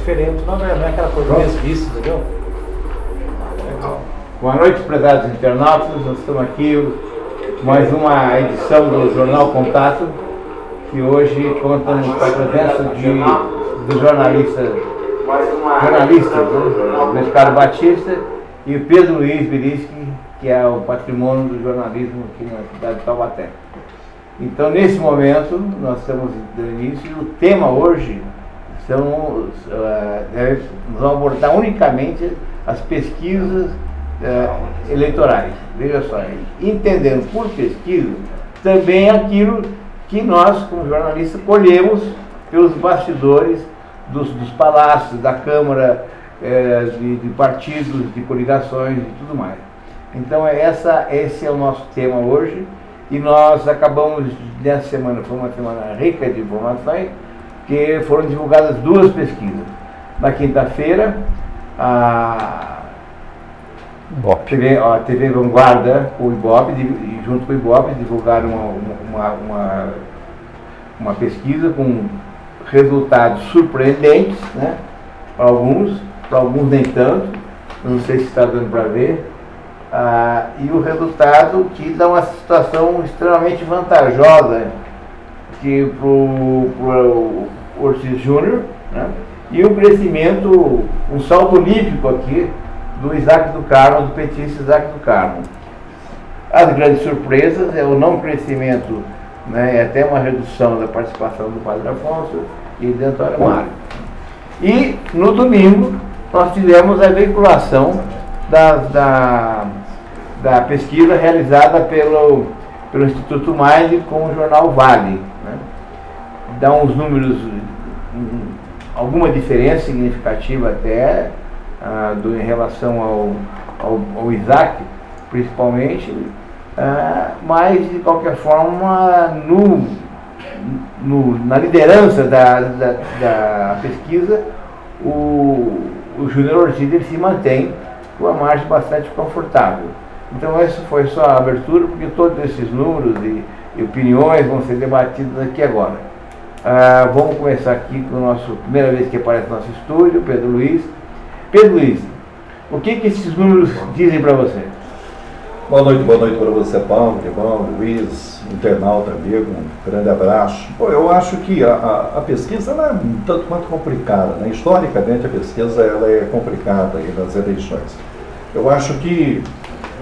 diferente, não é aquela coisa mesmice, entendeu? Boa noite, prezados internautas. Nós estamos aqui mais uma edição do Jornal Contato, que hoje contamos com a presença do jornalista, né, Luiz Carlos Batista, e o Pedro Luiz Biriski, que é o patrimônio do jornalismo aqui na cidade de Taubaté. Então, nesse momento, nós estamos dando início, e o tema hoje nós vamos abordar unicamente as pesquisas eleitorais. Veja só, entendendo por pesquisa também aquilo que nós, como jornalistas, colhemos pelos bastidores dos palácios, da Câmara, de partidos, de coligações e tudo mais. Então esse é o nosso tema hoje, e nós acabamos, nessa semana, foi uma semana rica de informações, que foram divulgadas duas pesquisas. Na quinta-feira, a TV Vanguarda, o Ibope, e junto com o Ibope, divulgaram uma pesquisa com resultados surpreendentes, né? Para alguns nem tanto, não sei se está dando para ver, e o resultado que dá uma situação extremamente vantajosa para o Ortiz Júnior, né? E um crescimento, um salto olímpico aqui do Isaac do Carmo, do petista Isaac do Carmo. As grandes surpresas é o não crescimento, né, e até uma redução da participação do Padre Afonso e do Antônio Mário. E no domingo nós tivemos a veiculação da pesquisa realizada pelo Instituto Mind com o jornal Vale, né? Dá uns números, alguma diferença significativa até em relação ao Isaac, principalmente, mas de qualquer forma na liderança da pesquisa o Júnior Ortiz ele se mantém com uma margem bastante confortável. Então essa foi só a abertura, porque todos esses números e opiniões vão ser debatidos aqui agora. Vamos começar aqui com o nosso, primeira vez que aparece no nosso estúdio, Pedro Luiz. Pedro Luiz, o que esses números dizem para você? Boa noite para você, Paulo, Tebão, Luiz, internauta, amigo, um grande abraço. Bom, eu acho que a pesquisa ela é um tanto quanto complicada, né? Historicamente a pesquisa ela é complicada aí nas eleições. Eu acho que,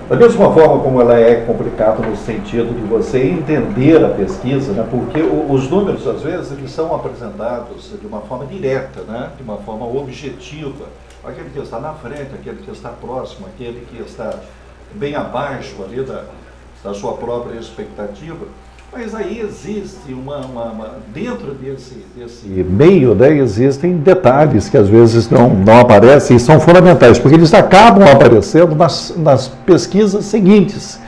da mesma forma como ela é complicada no sentido de você entender a pesquisa, né? Porque os números, às vezes, eles são apresentados de uma forma direta, né? De uma forma objetiva. Aquele que está na frente, aquele que está próximo, aquele que está bem abaixo ali da sua própria expectativa. Mas aí existe dentro desse meio, né, existem detalhes que às vezes não aparecem e são fundamentais, porque eles acabam aparecendo nas pesquisas seguintes.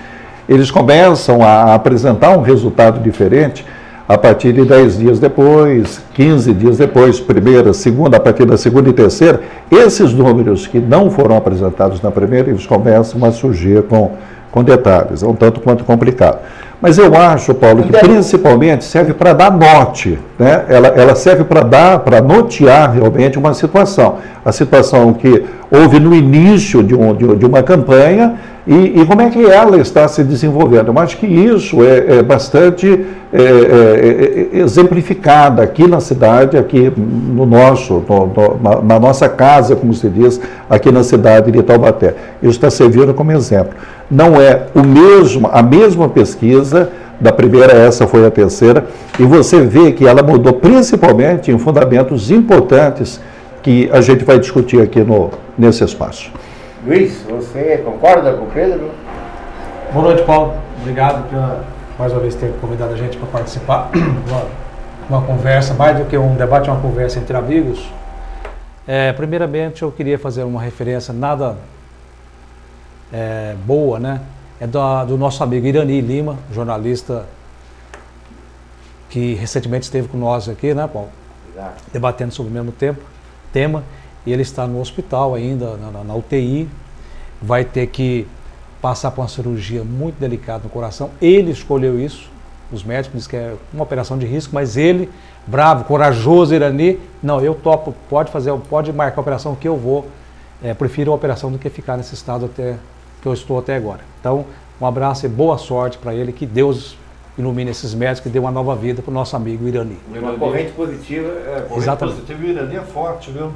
Eles começam a apresentar um resultado diferente a partir de 10 dias depois, 15 dias depois, primeira, segunda, a partir da segunda e terceira. Esses números que não foram apresentados na primeira, eles começam a surgir com detalhes. É um tanto quanto complicado. Mas eu acho, Paulo, que principalmente serve para dar norte, né? Ela serve para notear realmente uma situação. A situação que houve no início de uma campanha e como é que ela está se desenvolvendo. Eu acho que isso é bastante exemplificado aqui na cidade, aqui na nossa casa, como se diz, aqui na cidade de Taubaté. Isso está servindo como exemplo. Não é a mesma pesquisa da primeira, essa foi a terceira, e você vê que ela mudou principalmente em fundamentos importantes que a gente vai discutir aqui nesse espaço. Luiz, você concorda com o Pedro? Boa noite, Paulo. Obrigado por mais uma vez ter convidado a gente para participar de uma conversa, mais do que um debate, uma conversa entre amigos. Primeiramente, eu queria fazer uma referência nada boa, né? É do nosso amigo Irani Lima, jornalista que recentemente esteve com nós aqui, né, Paulo? Exato. Debatendo sobre o mesmo tema, e ele está no hospital ainda, na UTI, vai ter que passar por uma cirurgia muito delicada no coração. Ele escolheu isso, os médicos dizem que é uma operação de risco, mas ele, bravo, corajoso, Irani, não, eu topo, pode marcar a operação que eu vou, prefiro a operação do que ficar nesse estado até que eu estou até agora. Então, um abraço e boa sorte para ele, que Deus ilumine esses médicos e dê uma nova vida para o nosso amigo Irani. Uma corrente positiva. Exatamente. Positiva, o Irani é forte, viu?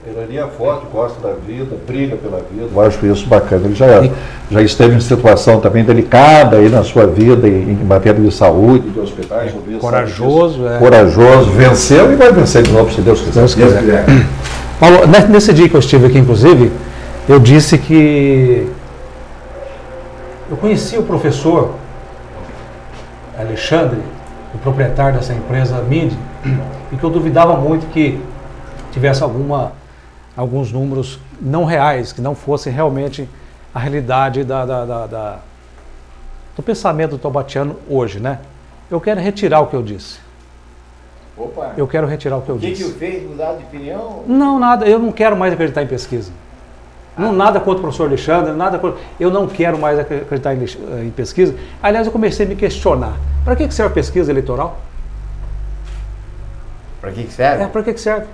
Irani é forte, gosta da vida, briga pela vida. Eu acho isso bacana. Ele já esteve em situação também delicada aí na sua vida, em matéria de saúde, de hospitais. Corajoso. Corajoso, venceu e vai vencer de novo, se Deus quiser. Deus quiser. Paulo, nesse dia que eu estive aqui, inclusive, eu disse que eu conheci o professor Alexandre, o proprietário dessa empresa MID, e que eu duvidava muito que tivesse alguns números não reais, que não fossem realmente a realidade do pensamento do taubatiano hoje, né? Eu quero retirar o que eu disse. Opa! Eu quero retirar o que eu disse. O que o fez mudar de opinião? Não, nada. Eu não quero mais acreditar em pesquisa. Não, nada contra o professor Alexandre, nada contra... Eu não quero mais acreditar em pesquisa. Aliás, eu comecei a me questionar. Para que serve a pesquisa eleitoral? Para que serve? Para que serve?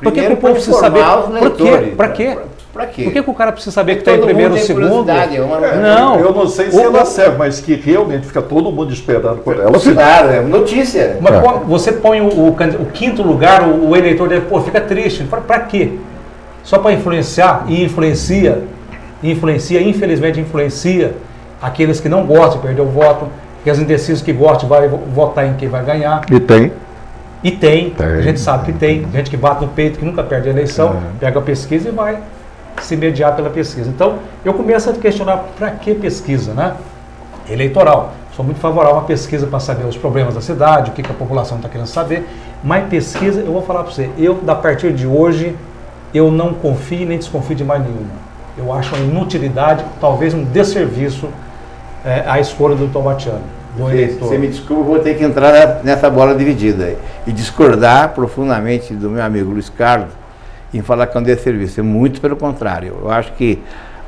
Por que o povo precisa saber? Para quê? Para quê? Por que o cara precisa saber que está em primeiro ou segundo? Não, eu não sei se ela serve, mas que realmente fica todo mundo esperando por ela. Claro, é notícia. Mas você põe o quinto lugar, o eleitor dele, fica triste. Para quê? Só para influenciar, e infelizmente influencia aqueles que não gostam de perder o voto, que os indecisos que gostam vai votar em quem vai ganhar. E tem. A gente sabe que tem, gente que bate no peito, que nunca perde a eleição, pega a pesquisa e vai se mediar pela pesquisa. Então, eu começo a questionar para que pesquisa, né? Eleitoral. Sou muito favorável a uma pesquisa para saber os problemas da cidade, o que a população está querendo saber, mas pesquisa, eu vou falar para você, a partir de hoje, eu não confio nem desconfio de mais nenhuma. Eu acho uma inutilidade, talvez um desserviço à escolha do taubatiano, do eleitor. Você me desculpa, eu vou ter que entrar nessa bola dividida aí, e discordar profundamente do meu amigo Luiz Carlos em falar que é um desserviço. É muito pelo contrário. Eu acho que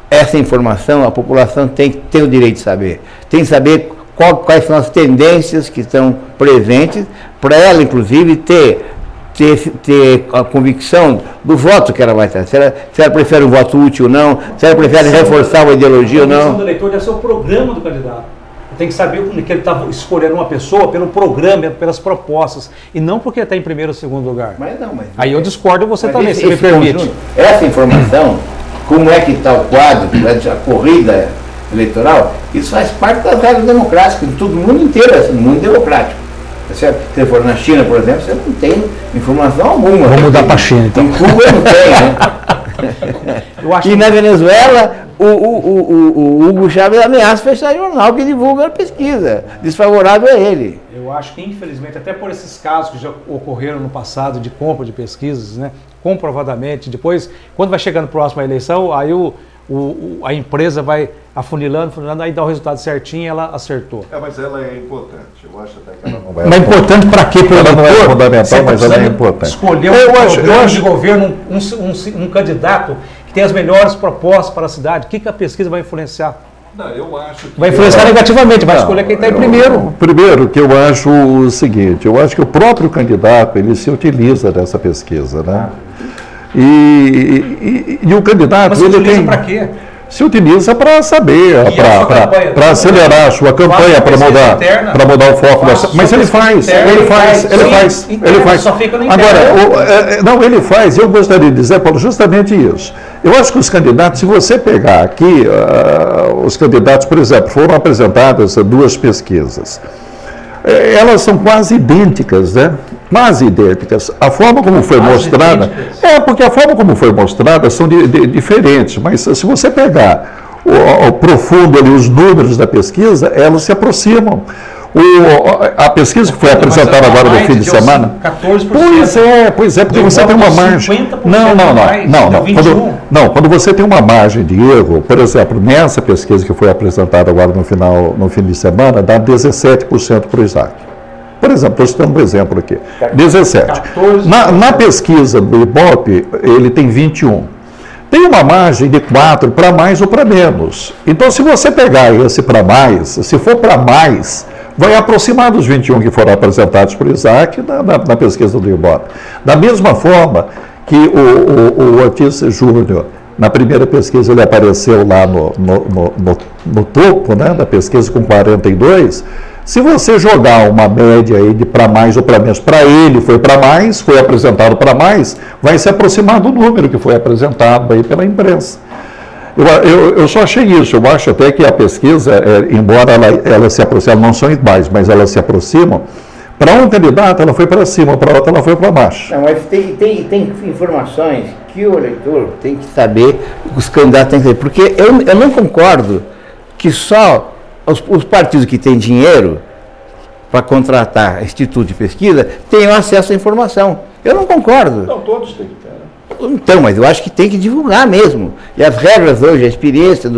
essa informação a população tem o direito de saber. Tem que saber quais são as tendências que estão presentes, para ela, inclusive, ter a convicção do voto que ela vai ter. Se ela prefere um voto útil ou não, se ela prefere reforçar uma ideologia ou não. A convicção do eleitor deve ser o programa do candidato. Tem que saber que ele está escolhendo uma pessoa pelo programa, pelas propostas, e não porque está em primeiro ou segundo lugar. Mas aí eu discordo, você também, se me permite. Essa informação, como é que está o quadro, a corrida eleitoral, isso faz parte das regras democráticas de todo mundo inteiro, assim, no mundo democrático. Se você for na China, por exemplo, você não tem informação alguma. Vamos mudar para a China, então. Em Cuba não tem, né? E na Venezuela, o Hugo Chávez ameaça fechar jornal que divulga a pesquisa, desfavorável a ele. Eu acho que, infelizmente, até por esses casos que já ocorreram no passado de compra de pesquisas, né, comprovadamente, depois, quando vai chegando próximo à eleição, aí a empresa vai afunilando, aí dá o resultado certinho e ela acertou. Mas ela é importante. Eu acho até que ela não vai. Mas importante para quê? Ela não é fundamental, mas ela é importante. Escolher um de governo, um candidato que tem as melhores propostas para a cidade. O que a pesquisa vai influenciar? Não, eu acho que... Vai influenciar negativamente, vai escolher quem está em primeiro. Primeiro, que eu acho o seguinte, eu acho que o próprio candidato, ele se utiliza dessa pesquisa, né? E o candidato... Mas se utiliza para quê? Se utiliza para saber, para acelerar a sua campanha, para mudar o foco. Mas ele faz. Agora, não, ele faz. Eu gostaria de dizer, Paulo, justamente isso. Eu acho que os candidatos, se você pegar aqui, os candidatos, por exemplo, foram apresentadas duas pesquisas. Elas são quase idênticas, né? Quase idênticas. A forma como foi mostrada... porque a forma como foi mostrada são diferentes, mas se você pegar o profundo ali, os números da pesquisa, elas se aproximam. A pesquisa que foi apresentada agora no fim de semana... 14%. Pois é, porque você tem uma margem... Não, quando você tem uma margem de erro, por exemplo, nessa pesquisa que foi apresentada agora no fim de semana, dá 17% para o Isaac. Por exemplo, estou citando um exemplo aqui. 17. Na pesquisa do Ibope, ele tem 21. Tem uma margem de 4 para mais ou para menos. Então, se você pegar esse para mais, se for para mais, vai aproximar dos 21 que foram apresentados por Isaac na pesquisa do Ibope. Da mesma forma que o Ortiz Júnior, na primeira pesquisa, ele apareceu lá no topo, né, da pesquisa com 42. Se você jogar uma média aí de para mais ou para menos, para ele foi para mais, foi apresentado para mais, vai se aproximar do número que foi apresentado aí pela imprensa. Eu só achei isso, eu acho até que a pesquisa, embora ela se aproxime, elas não são iguais, mas elas se aproximam, para um candidato ela foi para cima, para outra ela foi para baixo. Não, mas tem informações que o eleitor tem que saber, que os candidatos têm que saber, porque eu não concordo que só os partidos que têm dinheiro para contratar instituto de pesquisa tenham acesso à informação. Eu não concordo. Não, todos têm que ter. Então, mas eu acho que tem que divulgar mesmo. E as regras hoje, a experiência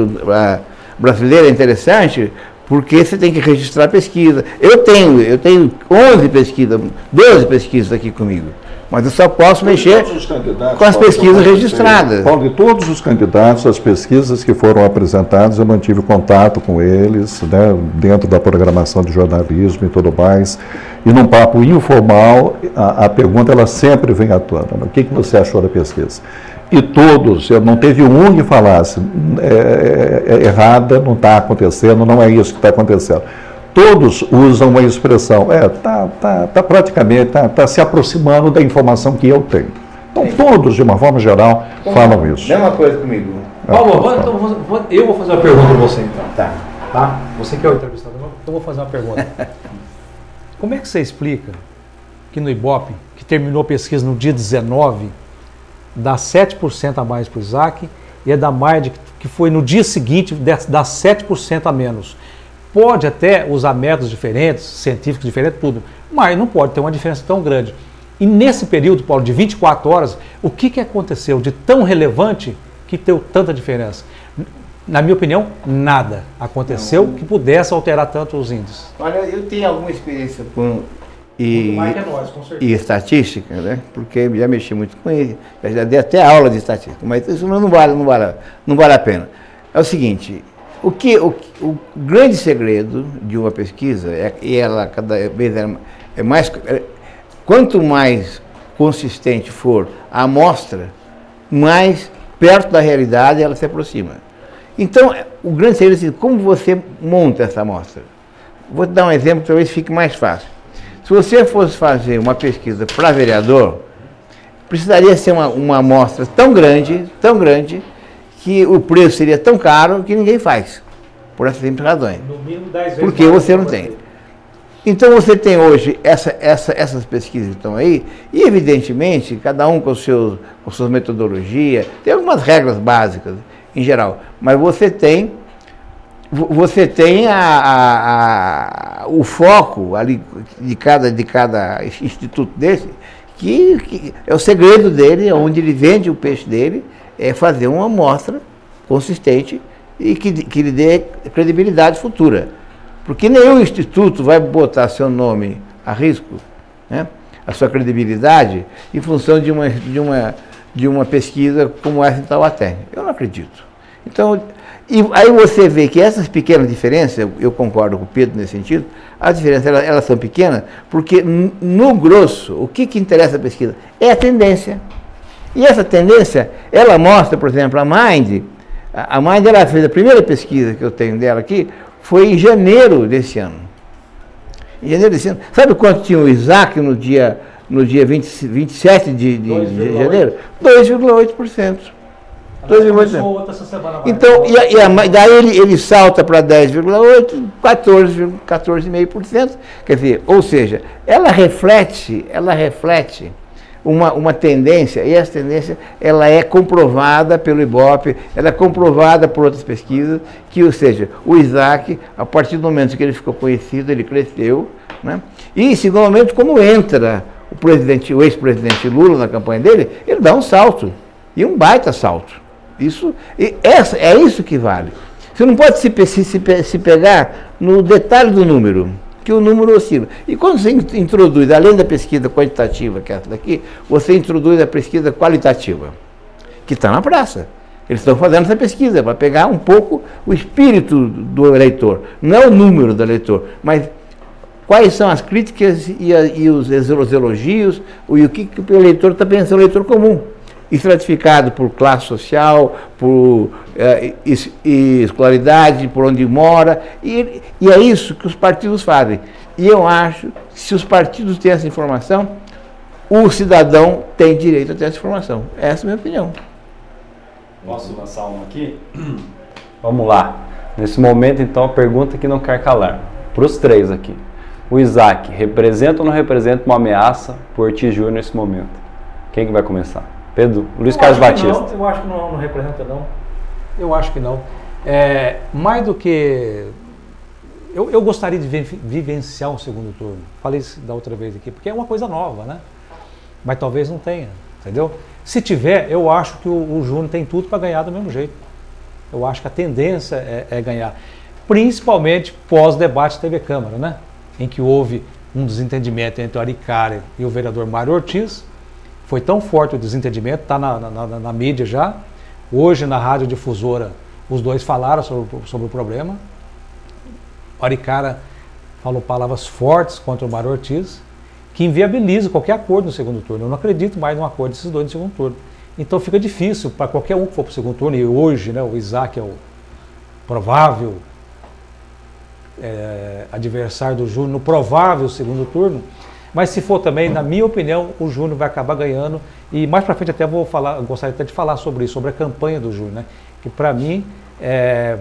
brasileira é interessante, porque você tem que registrar a pesquisa. Eu tenho 11 pesquisas, 12 pesquisas aqui comigo. Mas eu só posso mexer com as pesquisas registradas. Paulo, de todos os candidatos, as pesquisas que foram apresentadas, eu mantive contato com eles, né, dentro da programação de jornalismo e tudo mais. E num papo informal, a pergunta ela sempre vem à tona. O que você achou da pesquisa? E todos, não teve um que falasse, é errada, não está acontecendo, não é isso que está acontecendo. Todos usam uma expressão, praticamente, está se aproximando da informação que eu tenho. Então, todos, de uma forma geral, falam isso. Mesma coisa comigo. Paulo, então, eu vou fazer uma pergunta para você, então. Tá. Você que é o entrevistador, então eu vou fazer uma pergunta. Como é que você explica que no Ibope, que terminou a pesquisa no dia 19, dá 7% a mais para o Isaac, e a da Maide, que foi no dia seguinte, dá 7% a menos? Pode até usar métodos diferentes, científicos diferentes, tudo, mas não pode ter uma diferença tão grande. E nesse período, Paulo, de 24 horas, o que aconteceu de tão relevante que deu tanta diferença? Na minha opinião, nada aconteceu que pudesse alterar tanto os índices. Olha, eu tenho alguma experiência com e estatística, né? Porque já mexi muito com isso, já dei até aula de estatística, mas isso não vale a pena. É o seguinte, o grande segredo de uma pesquisa, e ela cada vez é mais... Quanto mais consistente for a amostra, mais perto da realidade ela se aproxima. Então, o grande segredo é como você monta essa amostra. Vou te dar um exemplo que talvez fique mais fácil. Se você fosse fazer uma pesquisa para vereador, precisaria ser uma amostra tão grande, que o preço seria tão caro que ninguém faz, por essas simples razões. No mínimo 10 vezes. Porque você não tem. Então você tem hoje essas pesquisas que estão aí, e evidentemente, cada um com suas metodologias, tem algumas regras básicas em geral, mas você tem o foco ali de cada instituto desse, que é o segredo dele, onde ele vende o peixe dele, é fazer uma amostra consistente e que lhe dê credibilidade futura. Porque nenhum instituto vai botar seu nome a risco, né, a sua credibilidade, em função de uma pesquisa como essa em Taubaté. Eu não acredito. Então, e aí você vê que essas pequenas diferenças, eu concordo com o Pedro nesse sentido, as diferenças elas são pequenas, porque no grosso, o que interessa a pesquisa é a tendência. E essa tendência, ela mostra, por exemplo, a Mind, ela fez a primeira pesquisa que eu tenho dela aqui, foi em janeiro desse ano. Em janeiro desse ano. Sabe quanto tinha o Isaac no dia 27 de janeiro? 2,8%. 2,8%. Então, daí ele salta para 10,8%, 14,5%. Quer dizer, ou seja, ela reflete uma tendência, e essa tendência ela é comprovada pelo Ibope, ela é comprovada por outras pesquisas, que, ou seja, o Isaac, a partir do momento que ele ficou conhecido, ele cresceu, né? E, segundo momento, como entra o ex-presidente Lula na campanha dele, ele dá um salto, e um baita salto. É isso que vale. Você não pode se pegar no detalhe do número, que o número oscila. E quando você introduz, além da pesquisa quantitativa, que é essa daqui, você introduz a pesquisa qualitativa, que está na praça. Eles estão fazendo essa pesquisa para pegar um pouco o espírito do eleitor. Não é o número do eleitor, mas quais são as críticas e os elogios, e o que o eleitor está pensando, o eleitor comum, estratificado por classe social, por escolaridade, por onde mora, e é isso que os partidos fazem. E eu acho que se os partidos têm essa informação, o cidadão tem direito a ter essa informação. Essa é a minha opinião. Posso lançar uma aqui? Vamos lá. Nesse momento, então, a pergunta que não quer calar. Para os três aqui. O Isaac, representa ou não representa uma ameaça por Ortiz Júnior nesse momento? Quem que vai começar? Pedro, Luiz Carlos Batista. Não, eu acho que não representa, não. Eu acho que não. Mais do que... Eu gostaria de vivenciar um segundo turno. Falei isso da outra vez aqui, porque é uma coisa nova, né? Mas talvez não tenha, entendeu? Se tiver, eu acho que o Júnior tem tudo para ganhar do mesmo jeito. Eu acho que a tendência é ganhar. Principalmente pós-debate TV Câmara, né? Em que houve um desentendimento entre o Aricária e o vereador Mário Ortiz. Foi tão forte o desentendimento, está na mídia já. Hoje, na rádio difusora, os dois falaram sobre o problema. O Aricária falou palavras fortes contra o Mário Ortiz, que inviabiliza qualquer acordo no segundo turno. Eu não acredito mais num acordo desses dois no segundo turno. Então fica difícil para qualquer um que for para o segundo turno, e hoje, né, o Isaac é o provável adversário do Júnior no provável segundo turno, mas se for também, na minha opinião, o Júnior vai acabar ganhando, e mais para frente até gostaria até de falar sobre isso, sobre a campanha do Júnior, né, que para mim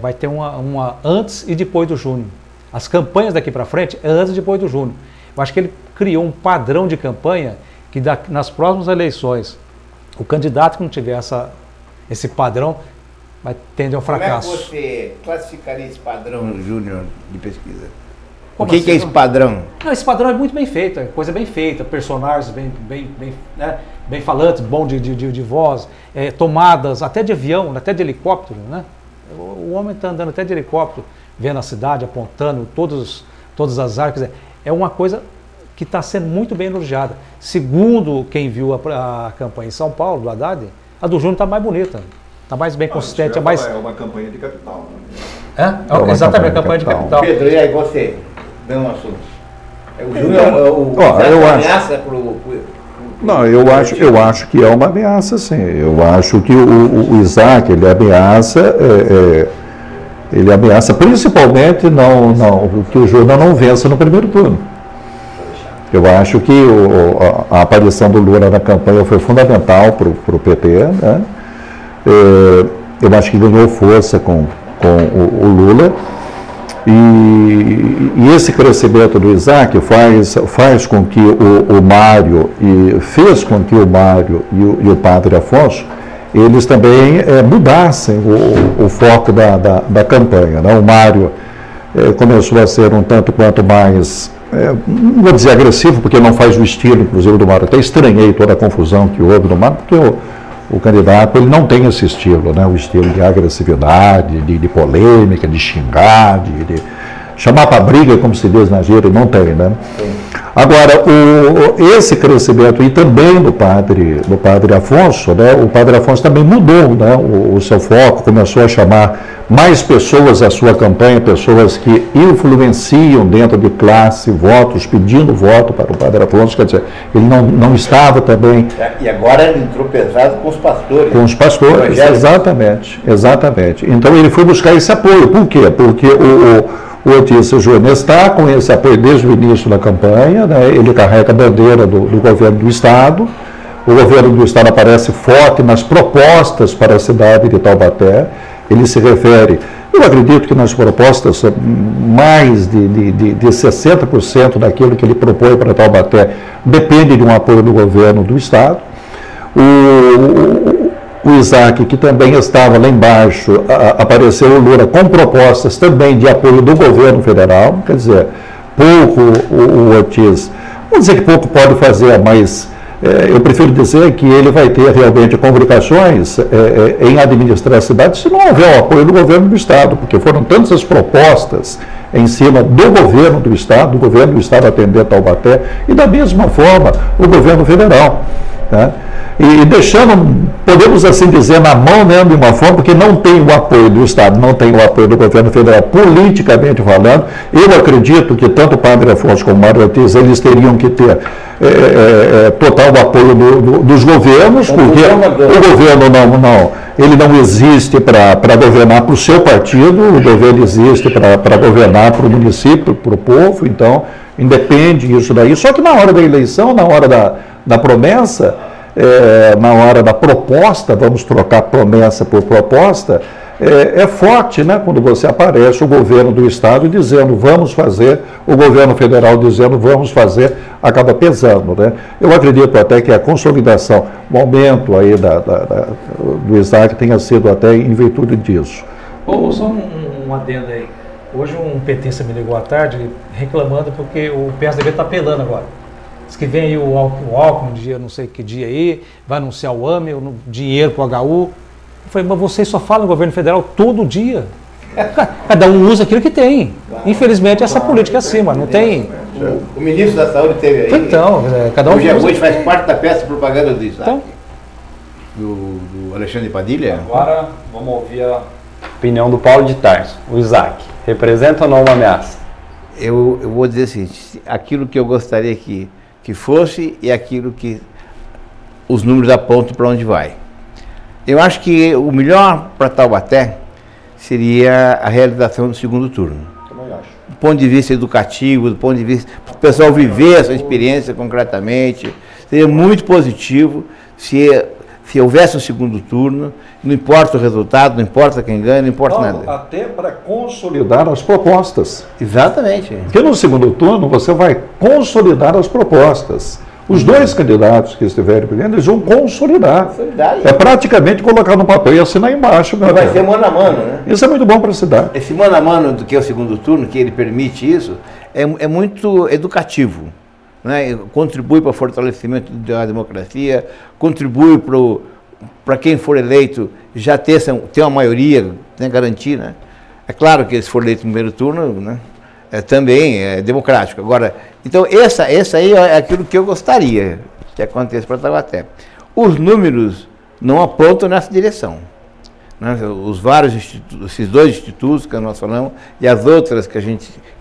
vai ter uma antes e depois do Júnior. As campanhas daqui para frente é antes e depois do Júnior. Eu acho que ele criou um padrão de campanha que nas próximas eleições, o candidato que não tiver esse padrão vai tender ao fracasso. Como é que você classificaria esse padrão, Júnior, de pesquisa? Como o que assim, é esse padrão? Não, esse padrão é muito bem feito, é coisa bem feita, personagens bem falantes, bom de voz, tomadas até de avião, até de helicóptero, né? O homem está andando até de helicóptero, vendo a cidade, apontando todas as áreas. É uma coisa que está sendo muito bem elogiada. Segundo quem viu a campanha em São Paulo, do Haddad, a do Júnior está mais bonita, está mais bem consistente. É uma campanha de capital. Né? Exatamente, a campanha de capital. Pedro, e aí você? Dê um assunto. O Júnior ameaça para o... Não, eu acho que é uma ameaça, sim. Eu acho que o Isaac, ele ameaça principalmente que o Júnior não vença no primeiro turno. Eu acho que a aparição do Lula na campanha foi fundamental para o PT, né? Eu acho que ganhou força com o Lula. E esse crescimento do Isaac faz com que o Mário, e fez com que o Mário e o padre Afonso, eles também mudassem o foco da campanha, né? O Mário começou a ser um tanto quanto mais, não vou dizer agressivo, porque não faz o estilo, inclusive, do Mário. Até estranhei toda a confusão que houve no Mário, porque o candidato ele não tem esse estilo, né? O estilo de agressividade, de polêmica, de xingar, de chamar para briga, como se diz na gíria, não tem, né? Sim. Agora, esse crescimento, e também do padre Afonso, né? O padre Afonso também mudou, né? O seu foco, começou a chamar mais pessoas à sua campanha, pessoas que influenciam dentro de classe, votos, pedindo voto para o padre Afonso, quer dizer, ele não estava também... E agora ele entrou pesado com os pastores. Com os pastores, exatamente. Então ele foi buscar esse apoio. Por quê? Porque o Ortiz Júnior está com esse apoio desde o início da campanha, né? Ele carrega a bandeira do governo do Estado. O governo do Estado aparece forte nas propostas para a cidade de Taubaté. Ele se refere, eu acredito que nas propostas, mais de 60% daquilo que ele propõe para Taubaté depende de um apoio do governo do Estado. O Isaac, que também estava lá embaixo, apareceu o Lula com propostas também de apoio do governo federal, quer dizer, pouco o Ortiz, vamos dizer que pouco pode fazer, mas eu prefiro dizer que ele vai ter realmente complicações em administrar a cidade se não houver o apoio do governo do Estado, porque foram tantas as propostas em cima do governo do Estado atender Taubaté, e da mesma forma o governo federal. Tá? E deixando, podemos assim dizer, na mão mesmo de uma forma, porque não tem o apoio do Estado, não tem o apoio do governo federal, politicamente falando. Eu acredito que tanto o padre Afonso como o Mário Ortiz, eles teriam que ter total apoio dos governos, porque o governo ele não existe para governar para o seu partido, o governo existe para governar para o município, para o povo, então independe isso daí. Só que na hora da eleição, na hora da promessa, na hora da proposta, vamos trocar promessa por proposta, é forte, né? Quando você aparece o governo do Estado dizendo vamos fazer, o governo federal dizendo vamos fazer, acaba pesando, né? Eu acredito até que a consolidação, o aumento aí do Isaac tenha sido até em virtude disso. Só um adendo aí. Hoje um petista me ligou à tarde reclamando porque o PSDB está apelando agora. Diz que vem aí o Alckmin, dia não sei que dia aí, vai anunciar o AME, o dinheiro para o HU. Eu falei, mas vocês só falam no governo federal todo dia. Cada um usa aquilo que tem. Infelizmente, essa política é assim, mas não tem. O ministro da Saúde teve aí. Então, cada um hoje faz parte da peça de propaganda do Isaac. Então, do Alexandre Padilha. Agora, vamos ouvir a opinião do Paulo de Tarso. O Isaac, representa ou não uma ameaça? Eu vou dizer o seguinte, aquilo que eu gostaria que fosse e aquilo que os números apontam para onde vai. Eu acho que o melhor para Taubaté seria a realização do segundo turno. Também acho. Do ponto de vista educativo, do ponto de vista para o pessoal viver essa experiência concretamente, seria muito positivo se houvesse um segundo turno, não importa o resultado, não importa quem ganha, não importa nada. Até para consolidar as propostas. Exatamente. Porque no segundo turno você vai consolidar as propostas. Os dois candidatos que estiverem brigando, eles vão consolidar. É praticamente colocar no papel e assinar embaixo. Vai ser mano a mano, né? Isso é muito bom para a cidade. Esse mano a mano do que é o segundo turno, que ele permite isso, é muito educativo. Né? Contribui para o fortalecimento da democracia, contribui para quem for eleito já ter uma maioria, né, garantir. Né? É claro que se for eleito no primeiro turno, né, também é democrático. Agora, então essa aí é aquilo que eu gostaria que acontecesse para Taubaté. Os números não apontam nessa direção. Né? Os vários institutos, esses dois institutos que nós falamos e as outras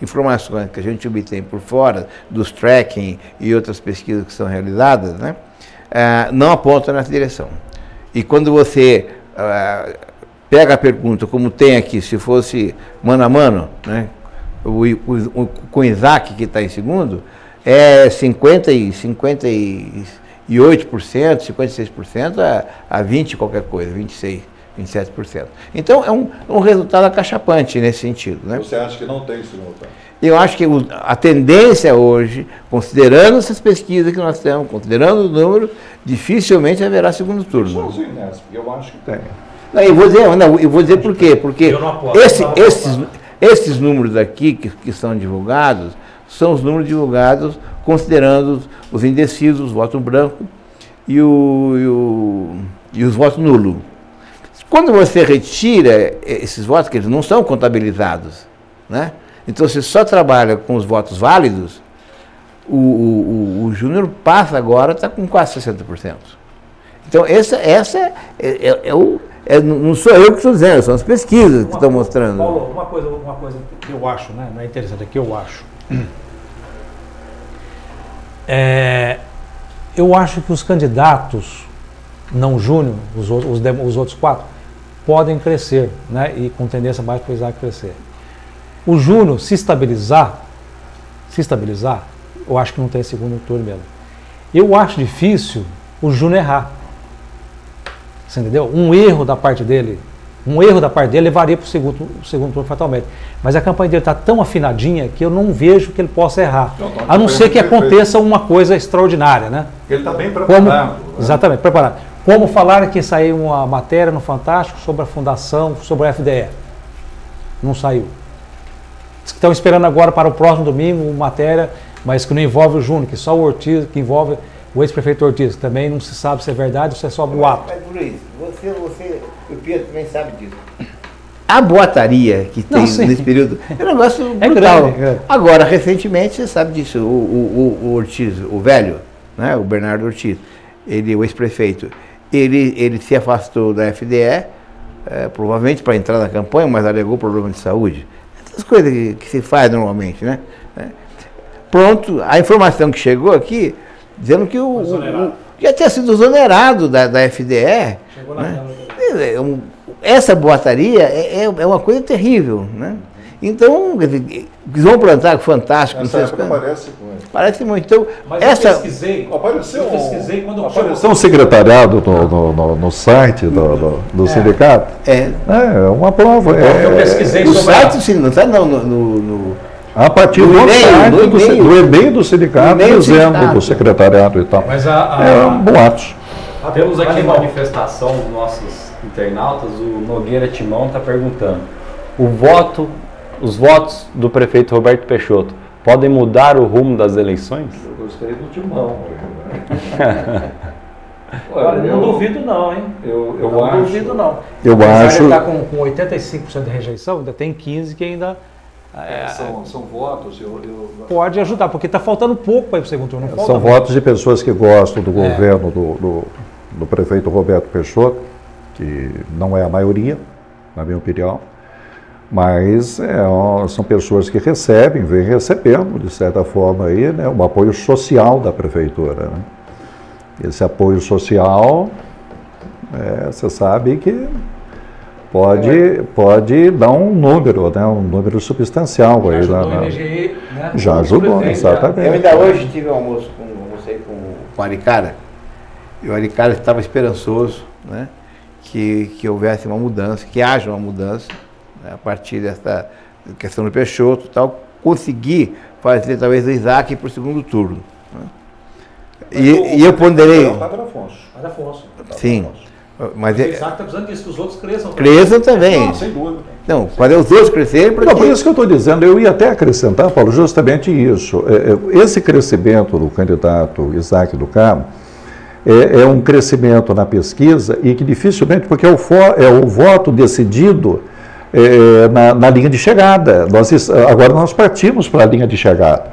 informações que a gente obtém por fora dos tracking e outras pesquisas que são realizadas, né, não apontam nessa direção. E quando você pega a pergunta, como tem aqui, se fosse mano a mano, né, com o Isaac, que está em segundo, é 58%, 56% a 20% qualquer coisa, 26%. 27%. Então, é um resultado acachapante nesse sentido. Né? Você acha que não tem simultâneo? Eu acho que a tendência hoje, considerando essas pesquisas que nós temos, considerando o número, dificilmente haverá segundo turno. Sozinho nessa, porque eu acho que tem. Não, eu vou dizer por quê. Porque esses números aqui que são divulgados, são os números divulgados considerando os indecisos, os votos branco e os votos nulos. Quando você retira esses votos, que eles não são contabilizados, né? Então você só trabalha com os votos válidos, o Júnior passa agora, está com quase 60%. Então não sou eu que estou dizendo, são as pesquisas que estão mostrando. Paulo, uma coisa que eu acho, né? Não é interessante, é que eu acho. Eu acho que os candidatos não Júnior, os outros quatro, podem crescer, né? E com tendência mais para o Isaac crescer. O Júnior se estabilizar, eu acho que não tem segundo turno mesmo. Eu acho difícil o Júnior errar. Você entendeu? Um erro da parte dele levaria para o segundo turno fatalmente. Mas a campanha dele está tão afinadinha que eu não vejo que ele possa errar. A não ser que aconteça uma coisa extraordinária, né? Ele está bem preparado. Exatamente, preparado. Como falaram que saiu uma matéria no Fantástico sobre a fundação, sobre a FDE. Não saiu. Estão esperando agora para o próximo domingo uma matéria, mas que não envolve o Júnior, que só o Ortiz, que envolve o ex-prefeito Ortiz. Também não se sabe se é verdade ou se é só boato. Mas Luiz, você, o Pedro também sabe disso. A boataria que tem nesse período é um negócio brutal. Grande. Agora, recentemente, você sabe disso, o Ortiz, o velho, né, o Bernardo Ortiz, o ex-prefeito, ele se afastou da FDE, provavelmente para entrar na campanha, mas alegou problema de saúde. Essas coisas que se faz normalmente, né? Pronto, a informação que chegou aqui, dizendo que já tinha sido exonerado da FDE. Chegou na Câmara. Essa boataria é uma coisa terrível, né? Então, eles vão plantar fantástico. Não sei parece muito. Então, mas eu pesquisei quando apareceu um secretariado no site do sindicato. É uma prova. Eu pesquisei no sobre site, sim, não está no a partir do site do e-mail do sindicato, dizendo do secretariado e tal. Mas boatos. Temos aqui manifestação dos nossos internautas. O Nogueira Timão está perguntando: os votos do prefeito Roberto Peixoto podem mudar o rumo das eleições? Eu gostei do Timão. Olha, não duvido não, hein? Eu não duvido não. Eu acho. Ele está com 85% de rejeição, ainda tem 15% que ainda... São votos. Pode ajudar, porque está faltando pouco para ir para o segundo turno. São votos de pessoas que gostam do governo do prefeito Roberto Peixoto, que não é a maioria, na minha opinião, mas são pessoas que vêm recebendo, de certa forma, aí, né, um apoio social da prefeitura. Né? Esse apoio social, você sabe que pode dar um número, né, um número substancial. Já ajudou o IBGE, né? Já ajudou, exatamente. Eu ainda hoje tive um almoço com o Aricara, e o Aricara estava esperançoso, né, que houvesse uma mudança, que haja uma mudança, né, a partir dessa questão do Peixoto e tal, conseguir fazer talvez o Isaac para o segundo turno. Né? E eu ponderei... Afonso. Sim. Mas o Isaac está precisando disso, que os outros cresçam. Cresçam também. Não, sem dúvida. Não, fazer os outros crescerem... Porque... Não, por isso que eu estou dizendo, eu ia até acrescentar, Paulo, justamente isso. Esse crescimento do candidato Isaac do Carmo é um crescimento na pesquisa e que dificilmente, porque é o voto decidido na linha de chegada. Agora nós partimos para a linha de chegada.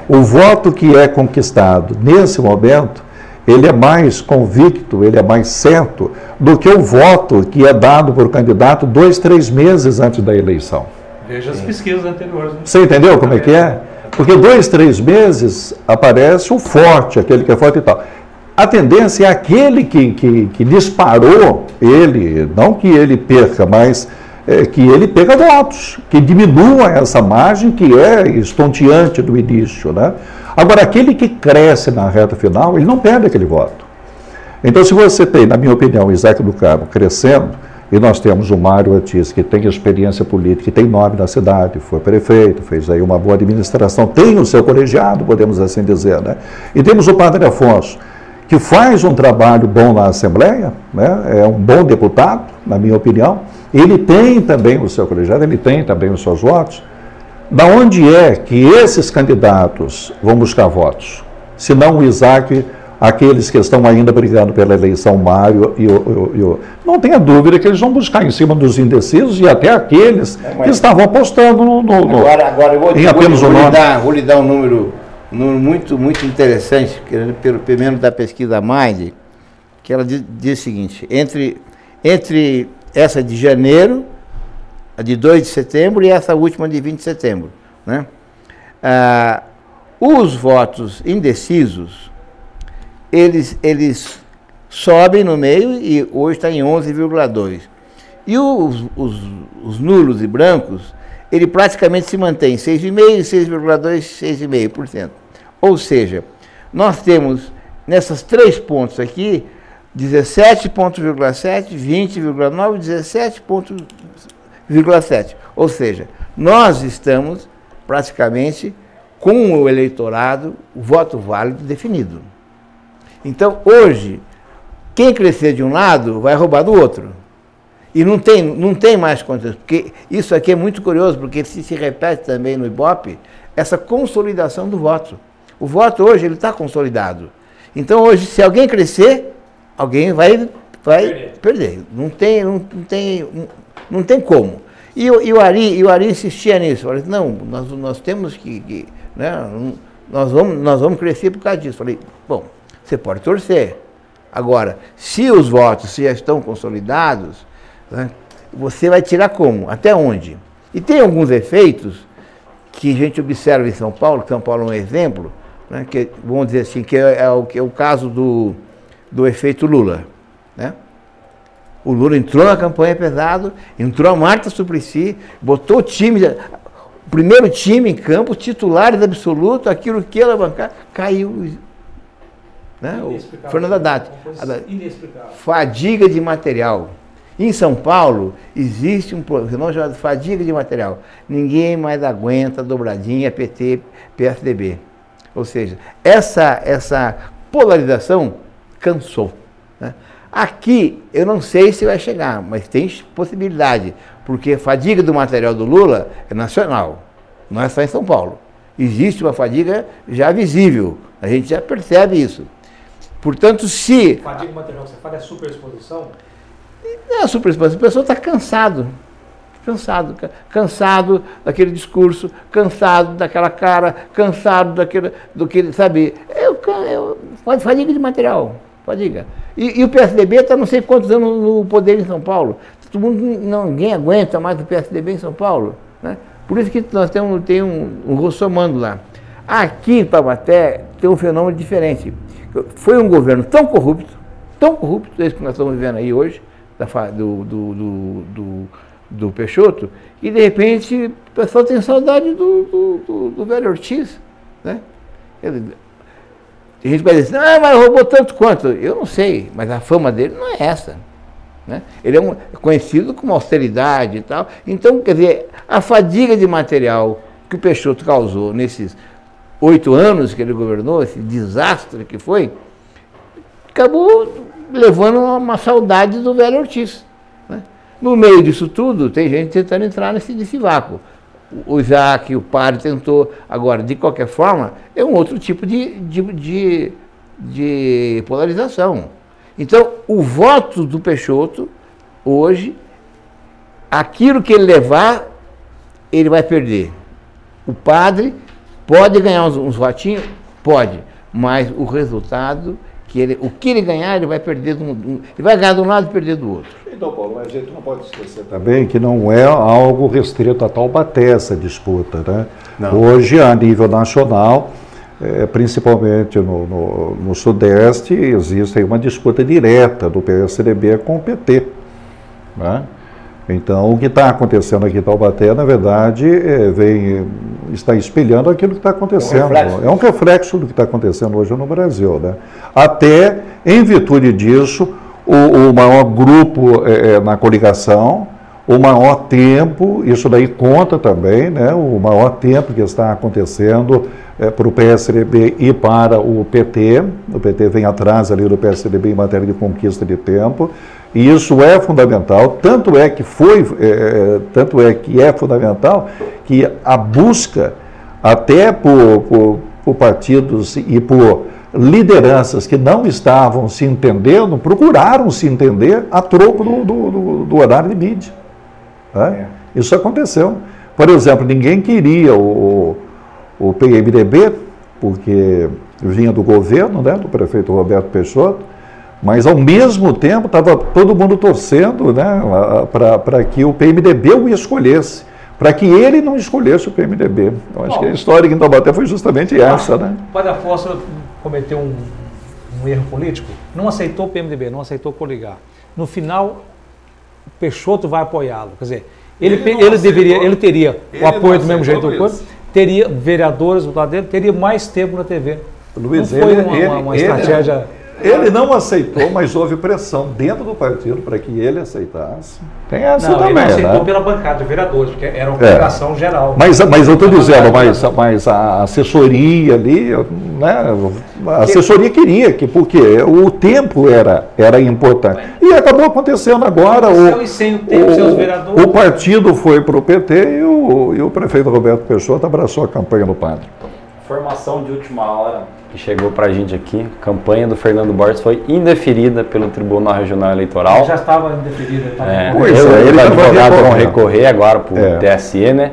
O voto que é conquistado nesse momento, ele é mais convicto, ele é mais certo do que o voto que é dado por candidato 2, 3 meses antes da eleição. Veja as pesquisas anteriores. Né? Você entendeu como é que é? Porque 2, 3 meses aparece o forte, aquele que é forte e tal. A tendência é aquele que disparou ele, não que ele perca, mas que ele perca votos, que diminua essa margem que é estonteante do início, né? Agora, aquele que cresce na reta final, ele não perde aquele voto. Então, se você tem, na minha opinião, o Isaac do Carmo crescendo, e nós temos o Mário Ortiz, que tem experiência política, que tem nome na cidade, foi prefeito, fez aí uma boa administração, tem o seu colegiado, podemos assim dizer, né? E temos o Padre Afonso, que faz um trabalho bom na Assembleia, né? É um bom deputado, na minha opinião, ele tem também o seu colegiado, ele tem também os seus votos. Da onde é que esses candidatos vão buscar votos? Se não o Isaac, aqueles que estão ainda brigando pela eleição, Mário e o... Não tenha dúvida que eles vão buscar em cima dos indecisos e até aqueles que estavam apostando Agora eu vou lhe dar um número muito, muito interessante, pelo menos da pesquisa Mind, que ela diz o seguinte: entre essa de janeiro, a de 2 de setembro e essa última de 20 de setembro, né? Os votos indecisos, eles sobem no meio e hoje está em 11,2%. E os nulos e brancos, ele praticamente se mantém 6,5%, 6,2%, 6,5%. Ou seja, nós temos nessas 3 pontos aqui, 17,7%, 20,9%, 17,7%. Ou seja, nós estamos praticamente com o eleitorado, o voto válido definido. Então, hoje, quem crescer de um lado vai roubar do outro. E não tem mais condições, porque isso aqui é muito curioso, porque se repete também no Ibope, essa consolidação do voto. O voto hoje ele está consolidado. Então, hoje, se alguém crescer, alguém vai perder. Não tem como. E o Ari insistia nisso. Falei, não, nós temos que né, nós vamos crescer por causa disso. Falei, bom, você pode torcer, Agora, se os votos já estão consolidados, né, você vai tirar como? Até onde? E tem alguns efeitos que a gente observa em São Paulo, que São Paulo é um exemplo, né, que, vamos dizer assim, que é o caso do efeito Lula. Né? O Lula entrou na campanha pesado, entrou a Marta Suplicy, botou o time, o primeiro time em campo, titulares absolutos, aquilo que ela bancar, caiu. Né? O Fernando Haddad. Fadiga de material. Em São Paulo, existe um fenômeno chamado fadiga de material. Ninguém mais aguenta dobradinha PT, PSDB. Ou seja, essa polarização cansou. Né? Aqui, eu não sei se vai chegar, mas tem possibilidade, porque a fadiga do material do Lula é nacional, não é só em São Paulo. Existe uma fadiga já visível, a gente já percebe isso. Portanto, se... Fadiga do material, você fala, é superexposição? Não é superexposição, a pessoa está cansado daquele discurso, cansado daquela cara, cansado do que, sabe, fadiga de material, fadiga. E o PSDB está não sei quantos anos no poder em São Paulo. Todo mundo, ninguém aguenta mais o PSDB em São Paulo. Né? Por isso que nós tem um russomando lá. Aqui em Taubaté tem um fenômeno diferente. Foi um governo tão corrupto, esse que nós estamos vivendo aí hoje, do Peixoto, e de repente o pessoal tem saudade do velho Ortiz. Né? Tem gente que vai dizer, mas roubou tanto quanto. Eu não sei, mas a fama dele não é essa. Né? Ele é conhecido como austeridade e tal. Então, quer dizer, a fadiga de material que o Peixoto causou nesses 8 anos que ele governou, esse desastre que foi, acabou levando a uma saudade do velho Ortiz. Né? No meio disso tudo, tem gente tentando entrar nesse vácuo. O Isaac, o padre tentou. Agora, de qualquer forma, é um outro tipo de polarização. Então, o voto do Peixoto, hoje, aquilo que ele levar, ele vai perder. O padre pode ganhar uns votinhos? Pode, mas o resultado, o que ele ganhar, ele vai perder, ele vai ganhar de um lado e perder do outro. Então, Paulo, mas a gente não pode esquecer também que não é algo restrito a Taubaté essa disputa. Né? Hoje, a nível nacional, principalmente no Sudeste, existe uma disputa direta do PSDB com o PT. Né? Então, o que está acontecendo aqui em Taubaté, na verdade, está espelhando aquilo que está acontecendo. É um reflexo do que está acontecendo hoje no Brasil. Né? Até, em virtude disso, o maior grupo na coligação, o maior tempo, isso daí conta também, né? O maior tempo que está acontecendo para o PSDB e para o PT. O PT vem atrás ali do PSDB em matéria de conquista de tempo. E isso é fundamental, tanto é que é fundamental que a busca até por partidos e por lideranças que não estavam se entendendo, procuraram se entender a troco do horário de mídia. Né? Isso aconteceu. Por exemplo, ninguém queria o PMDB, porque vinha do governo, né, do prefeito Roberto Peixoto, mas ao mesmo tempo estava todo mundo torcendo, né, para que o PMDB o escolhesse, para que ele não escolhesse o PMDB. Eu acho que a história aqui em Taubaté foi justamente essa. Né? O Padre Afonso cometeu um erro político, não aceitou o PMDB, não aceitou coligar. No final, Peixoto vai apoiá-lo. Quer dizer, ele teria o apoio do mesmo jeito do corpo, teria vereadores do lado dele, teria mais tempo na TV. Luiz, não foi uma estratégia... Ele não aceitou, mas houve pressão dentro do partido para que ele aceitasse. Tem essa também, ele não aceitou, né? Pela bancada de vereadores, porque era uma coligação geral. Mas eu estou dizendo, mas a assessoria ali, né, a assessoria queria, porque o tempo era importante. E acabou acontecendo agora. O partido foi para o PT e o prefeito Roberto Peixoto abraçou a campanha do padre. Informação de última hora que chegou para a gente aqui, a campanha do Fernando Borges foi indeferida pelo Tribunal Regional Eleitoral. Ele já estava indeferida. Os advogados vão recorrer agora para o TSE, né?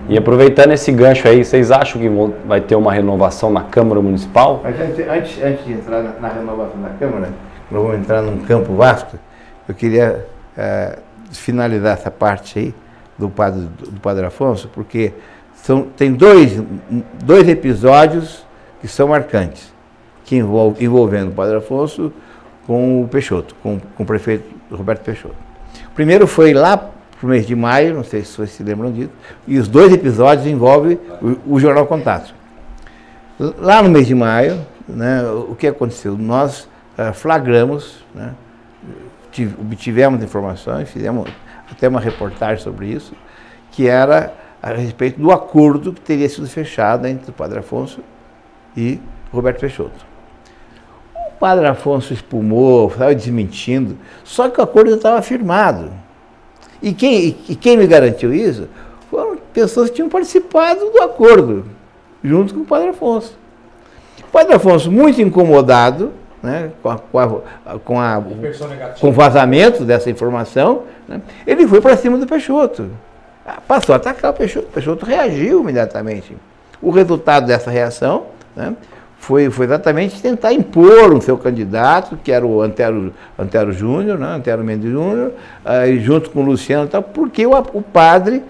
E aproveitando esse gancho aí, vocês acham que vai ter uma renovação na Câmara Municipal? Mas antes de entrar na renovação da Câmara, nós vamos entrar num campo vasto. Eu queria finalizar essa parte aí do padre Afonso, porque tem dois episódios que são marcantes, que envolvendo o padre Afonso com o Peixoto, com o prefeito Roberto Peixoto. O primeiro foi lá para o mês de maio, não sei se vocês se lembram disso, e os dois episódios envolvem o Jornal Contato. Lá no mês de maio, né, o que aconteceu? Nós flagramos, né, obtivemos informações, fizemos até uma reportagem sobre isso, que era a respeito do acordo que teria sido fechado entre o padre Afonso e Roberto Peixoto. O padre Afonso espumou, estava desmentindo, só que o acordo estava firmado. E quem me garantiu isso foram pessoas que tinham participado do acordo, junto com o padre Afonso. O padre Afonso, muito incomodado, né, com o vazamento dessa informação, né, ele foi para cima do Peixoto. Passou a atacar o Peixoto reagiu imediatamente. O resultado dessa reação, né, foi exatamente tentar impor o seu candidato, que era o Antero Júnior, né, Antero Mendes Júnior, junto com o Luciano, tal, porque o padre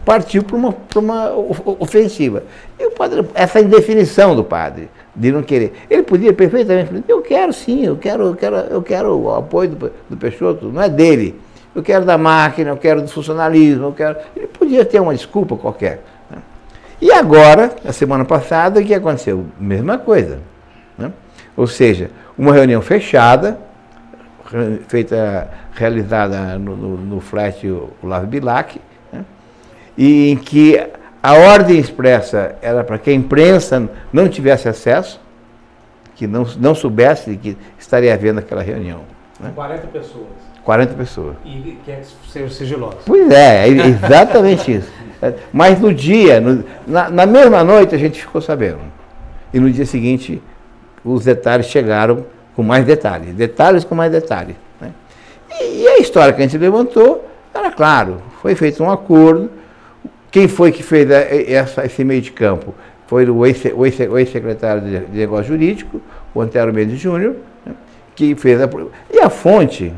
partiu para uma ofensiva. E o padre, essa indefinição do padre, de não querer. Ele podia perfeitamente falar, eu quero sim, eu quero o apoio do Peixoto, não é dele. Eu quero da máquina, eu quero do funcionalismo, Ele podia ter uma desculpa qualquer. Né? E agora, a semana passada, o que aconteceu? Mesma coisa. Né? Ou seja, uma reunião fechada, realizada no flat Olavo Bilac, né? E em que a ordem expressa era para que a imprensa não tivesse acesso, que não soubesse que estaria havendo aquela reunião. Né? 40 pessoas. 40 pessoas. E quer ser sigiloso. Pois é exatamente isso. Mas no dia, na mesma noite, a gente ficou sabendo. E no dia seguinte, os detalhes chegaram com mais detalhes. Detalhes com mais detalhes. Né? E a história que a gente levantou era claro. Foi feito um acordo. Quem foi que fez esse meio de campo? Foi o ex-secretário de Negócio Jurídico, o Antero Mendes Júnior, né, que fez E a fonte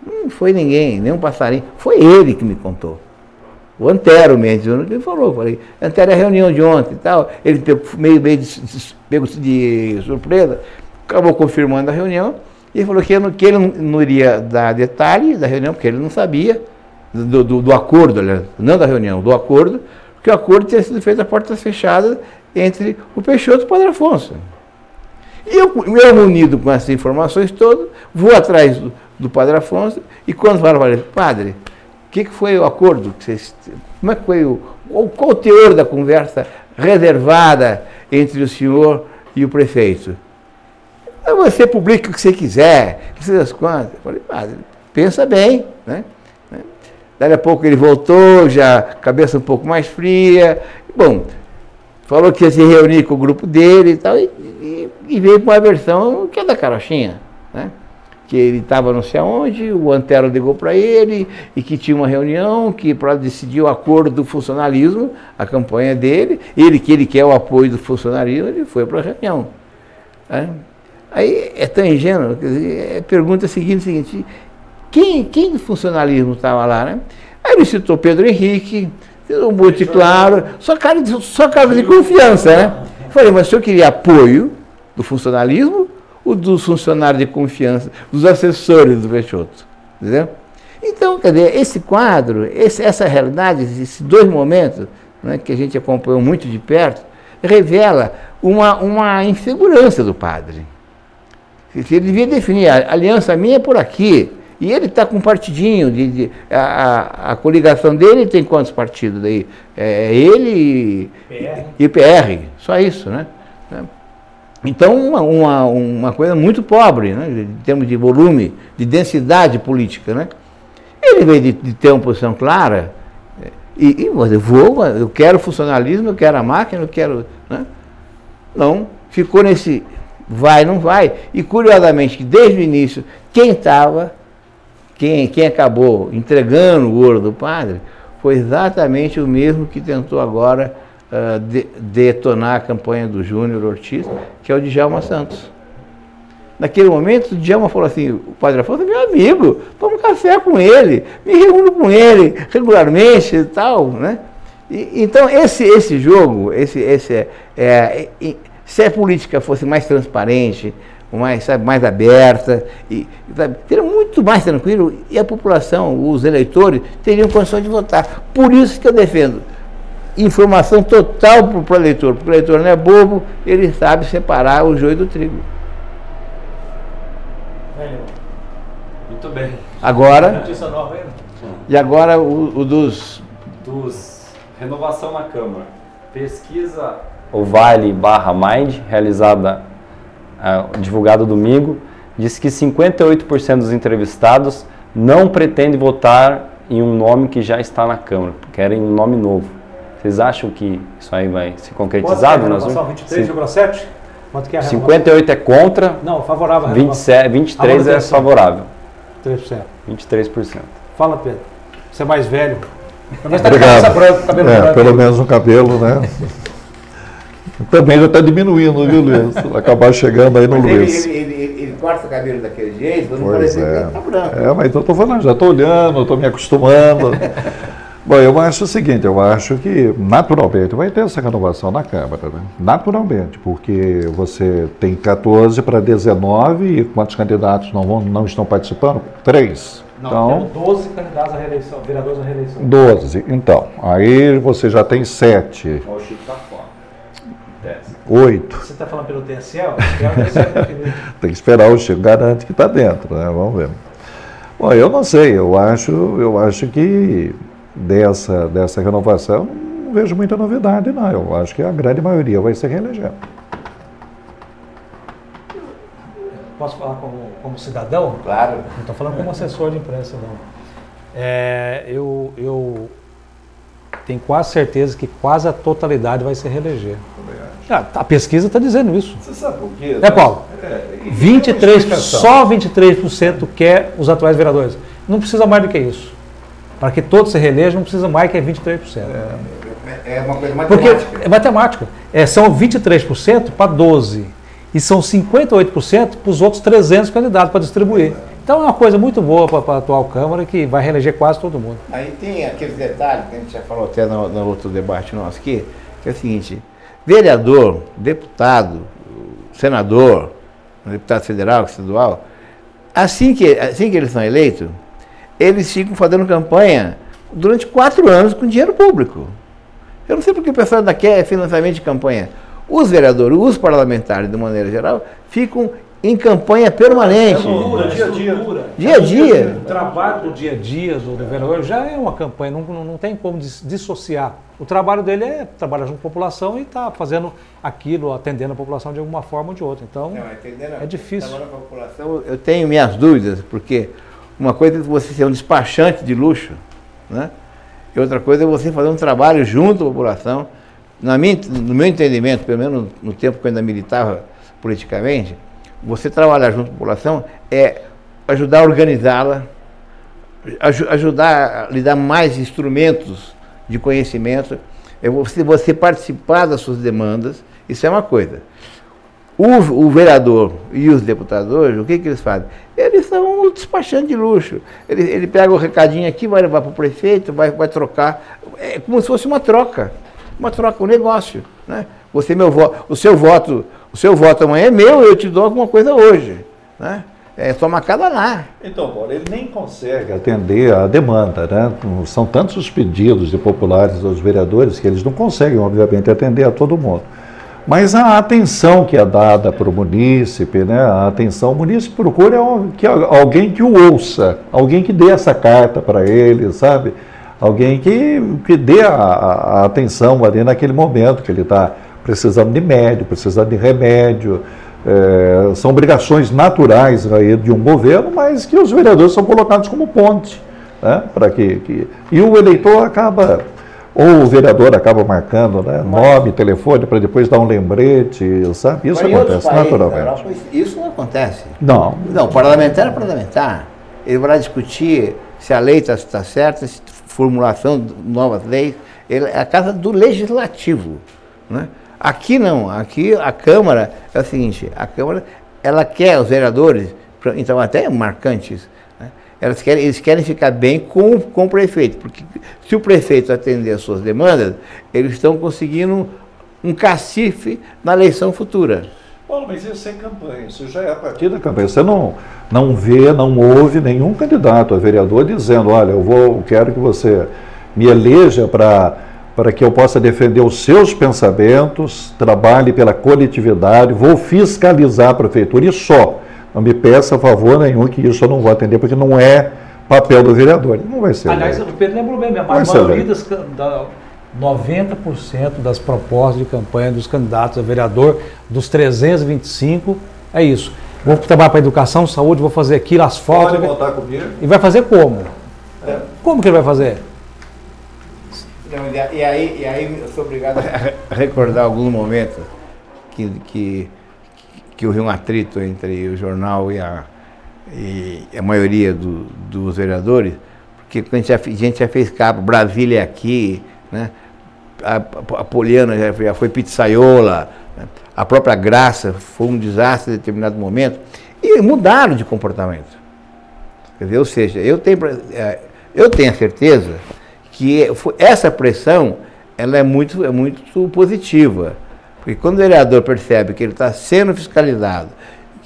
não foi ninguém, nenhum passarinho, foi ele que me contou. O Antero Mendes Júnior que me falou, falei, Antero, é a reunião de ontem e tal, ele meio pegou de surpresa, acabou confirmando a reunião, e ele falou que ele não iria dar detalhe da reunião, porque ele não sabia, do acordo, aliás, não da reunião, do acordo, porque o acordo tinha sido feito a portas fechadas entre o Peixoto e o padre Afonso. E eu unido com essas informações todas, vou atrás do padre Afonso, e quando falei, padre, o que foi o acordo? Como é que foi qual o teor da conversa reservada entre o senhor e o prefeito? Você publica o que você quiser, não sei das quantas. Eu falei, padre, pensa bem, né? Daí a pouco ele voltou, já cabeça um pouco mais fria. Bom, falou que ia se reunir com o grupo dele e tal, e veio com uma versão que é da carochinha, né? Que ele estava não sei aonde, o Antero ligou para ele, e que tinha uma reunião que para decidir o acordo do funcionalismo, a campanha dele, que ele quer o apoio do funcionalismo, ele foi para a reunião. Né? Aí é tão ingênuo, quer dizer, a pergunta é a seguinte, quem do funcionalismo estava lá, né? Aí ele citou Pedro Henrique, um monte claro, só cara de confiança, né? Eu falei, mas o senhor queria apoio do funcionalismo ou dos funcionários de confiança, dos assessores do Peixoto? Entendeu? Então, quer dizer, esse quadro, essa realidade, esses dois momentos, né, que a gente acompanhou muito de perto, revela uma insegurança do padre. Ele devia definir, a aliança minha é por aqui. E ele está com um partidinho, a coligação dele tem quantos partidos daí? Ele e PR, só isso, né? Então, uma coisa muito pobre, né? Em termos de volume, de densidade política, né? Ele veio de ter uma posição clara, eu quero funcionalismo, eu quero a máquina, eu quero... Né? Não, ficou nesse vai, não vai. E, curiosamente, que desde o início, quem acabou entregando o ouro do padre foi exatamente o mesmo que tentou agora detonar a campanha do Júnior Ortiz, que é o Djalma Santos. naquele momento, o Djalma falou assim, o padre Afonso é meu amigo, tomo café com ele, me reúno com ele regularmente e tal, né? Então, esse jogo, se a política fosse mais transparente, mais aberta, seria muito mais tranquilo e a população, os eleitores, teriam condições de votar. Por isso que eu defendo informação total para o eleitor, porque o eleitor não é bobo, ele sabe separar o joio do trigo. Muito bem. Agora, e agora o dos renovação na Câmara. Pesquisa o Vale/Mind, realizada, divulgada domingo, diz que 58% dos entrevistados não pretendem votar em um nome que já está na Câmara, querem um nome novo. Vocês acham que isso aí vai se concretizar? Quanto que é a renovação? 23,7%? Quanto que é a renovação? 58 é contra, não, favorável a 23 é favorável. 3%. 23%. Fala, Pedro. Você é mais velho. Obrigado. Cabelo branco. Pelo menos um cabelo, né? Também já está diminuindo, viu, Luiz? Vai acabar chegando aí no Luiz. Ele corta o cabelo daquele jeito, não Pois parece que ele está branco. mas então estou falando, já estou olhando, estou me acostumando. Bom, eu acho o seguinte, eu acho que naturalmente vai ter essa renovação na Câmara, né? Naturalmente, porque você tem 14 para 19 e quantos candidatos não estão participando? 3. Não, Então, temos 12 candidatos à reeleição, vereadores à reeleição. 12. Então, aí você já tem 7, O Chico está fora. 8. Você está falando pelo TSL? Tem que esperar o Chico garante que está dentro, né? Vamos ver. Bom, eu não sei, eu acho que dessa renovação não vejo muita novidade, não. Eu acho que a grande maioria vai se reeleger. Posso falar como cidadão? Claro. Não estou falando como assessor de imprensa, não. Eu tenho quase certeza que quase a totalidade vai se reeleger. A pesquisa está dizendo isso. Você sabe por quê? Paulo? 23%, só 23% quer os atuais vereadores. Não precisa mais do que isso. Para que todos se reelejam, não precisa mais que 23%. É uma coisa matemática. Porque é matemática. São 23% para 12%. E são 58% para os outros 300 candidatos para distribuir. Então é uma coisa muito boa para a atual Câmara, que vai reeleger quase todo mundo. Aí tem aqueles detalhes que a gente já falou até no outro debate nosso aqui, que é o seguinte: vereador, deputado, senador, deputado federal, estadual, assim que eles são eleitos, eles ficam fazendo campanha durante 4 anos com dinheiro público. Eu não sei porque o pessoal ainda quer financiamento de campanha. Os vereadores, os parlamentares, de maneira geral, ficam em campanha permanente. Dia a dia. O trabalho do dia a dia do vereador já é uma campanha, não tem como dissociar. O trabalho dele é trabalhar junto com a população e estar fazendo aquilo, atendendo a população de alguma forma ou de outra. Então, é difícil. Com a população, eu tenho minhas dúvidas, porque uma coisa é você ser um despachante de luxo, né? E outra coisa é você fazer um trabalho junto à população. No meu entendimento, pelo menos no tempo que eu ainda militava politicamente, você trabalhar junto com a população é ajudar a organizá-la, ajudar a lhe dar mais instrumentos de conhecimento, é você participar das suas demandas. Isso é uma coisa. O vereador e os deputadores, o que eles fazem? Eles são um despachante de luxo. Ele pega o recadinho aqui, vai levar para o prefeito, vai trocar. É como se fosse uma troca, um negócio, né? O seu voto amanhã é meu, eu te dou alguma coisa hoje, né? É só marcada lá. Então, Paulo, ele nem consegue atender a demanda, né? São tantos os pedidos de populares dos vereadores que eles não conseguem, obviamente, atender a todo mundo. Mas a atenção que é dada para o munícipe, né? O munícipe procura alguém que o ouça, alguém que dê essa carta para ele, sabe? Alguém que dê a atenção ali naquele momento que ele está precisando de médico, precisando de remédio. São obrigações naturais aí de um governo, mas que os vereadores são colocados como ponte, né? E o eleitor acaba, ou o vereador acaba marcando, né? Nome, telefone, para depois dar um lembrete, sabe? Isso acontece naturalmente. Isso não acontece. Não. Não, parlamentar é parlamentar. Ele vai lá discutir se a lei está certa, se formulação de novas leis. É a casa do legislativo, né? Aqui não, aqui a Câmara é o seguinte, a Câmara ela quer, os vereadores, então até é marcante isso, né? Eles querem ficar bem com o prefeito, porque se o prefeito atender às suas demandas, eles estão conseguindo um cacife na eleição futura. Paulo, mas isso é campanha, isso já é a partir da campanha. Você não vê, não ouve nenhum candidato a vereador dizendo, olha, eu quero que você me eleja para que eu possa defender os seus pensamentos, trabalhe pela coletividade, vou fiscalizar a prefeitura e só. Não me peça favor nenhum que isso eu não vou atender, porque não é papel do vereador. Não vai ser. Aliás, o Pedro lembrou bem, a maioria 90% das propostas de campanha dos candidatos a vereador, dos 325, é isso. Vou trabalhar para educação, saúde, vou fazer aquilo, asfalto. Pode votar comigo. E vai fazer como? Como que ele vai fazer? Não, e aí eu sou obrigado a recordar alguns momentos que houve um atrito entre o jornal e a maioria dos vereadores, porque a gente já fez cabo, Brasília aqui, né? A Poliana já foi pizzaiola, né? A própria Graça foi um desastre em determinado momento, e mudaram de comportamento. Quer dizer, ou seja, eu tenho a certeza que essa pressão ela é muito positiva, porque quando o vereador percebe que ele está sendo fiscalizado,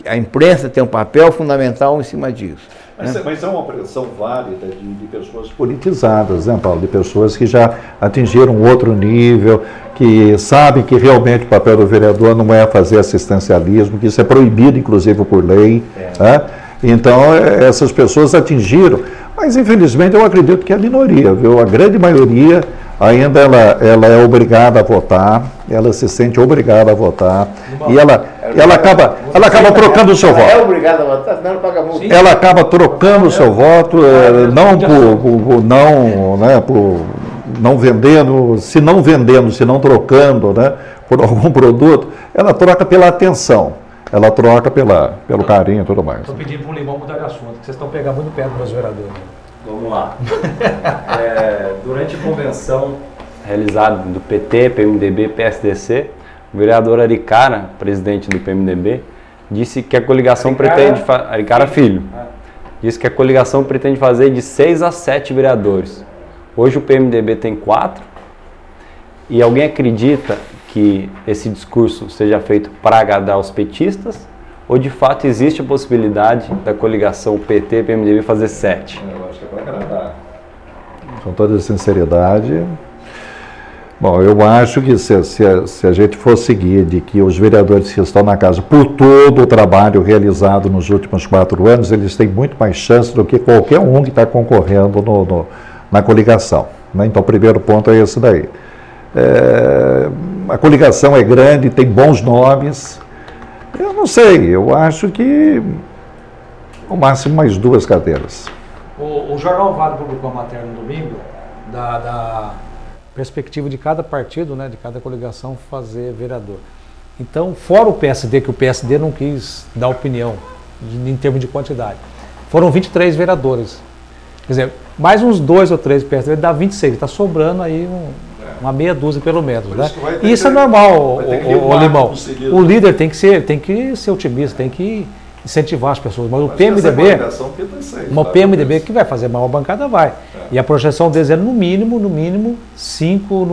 a imprensa tem um papel fundamental em cima disso. Mas é uma pressão válida de pessoas politizadas, né, Paulo? De pessoas que já atingiram outro nível, que sabem que realmente o papel do vereador não é fazer assistencialismo, que isso é proibido, inclusive, por lei. Né? Então, essas pessoas atingiram. Mas, infelizmente, eu acredito que é a minoria, viu? A grande maioria ainda ela é obrigada a votar, ela se sente obrigada a votar, e ela acaba trocando o seu voto. É obrigada a votar, senão ela paga multa. Ela acaba trocando o seu voto, não por não vendendo, se não trocando, né, por algum produto, ela troca pela atenção, ela troca pelo carinho e tudo mais. Estou pedindo para o Limão mudar de assunto, que vocês estão pegando muito perto dos meus vereadores. Vamos lá. Durante a convenção realizada do PT, PMDB, PSDC, o vereador Aricara, presidente do PMDB, disse que a coligação Aricara Filho, disse que a coligação pretende fazer de 6 a 7 vereadores. Hoje o PMDB tem 4, e alguém acredita que esse discurso seja feito para agradar os petistas, ou de fato existe a possibilidade da coligação PT-PMDB fazer 7? Eu acho que é para agradar. Com toda sinceridade. Bom, eu acho que se a gente for seguir de que os vereadores que estão na casa, por todo o trabalho realizado nos últimos 4 anos, eles têm muito mais chance do que qualquer um que está concorrendo na coligação. Né? Então, o primeiro ponto é esse daí. A coligação é grande, tem bons nomes. Eu não sei, eu acho que no máximo mais 2 cadeiras. O Jornal Vale publicou uma matéria no domingo da perspectiva de cada partido, né, de cada coligação fazer vereador. Então, fora o PSD, que o PSD não quis dar opinião em termos de quantidade, foram 23 vereadores. Quer dizer, mais uns 2 ou 3 PSD dá 26, está sobrando aí uma meia dúzia pelo menos, né? E isso é normal, o Limão. O líder tem que ser otimista, tem que incentivar as pessoas. Mas o PMDB, o PMDB que vai fazer maior bancada vai. E a projeção deles é no mínimo 5,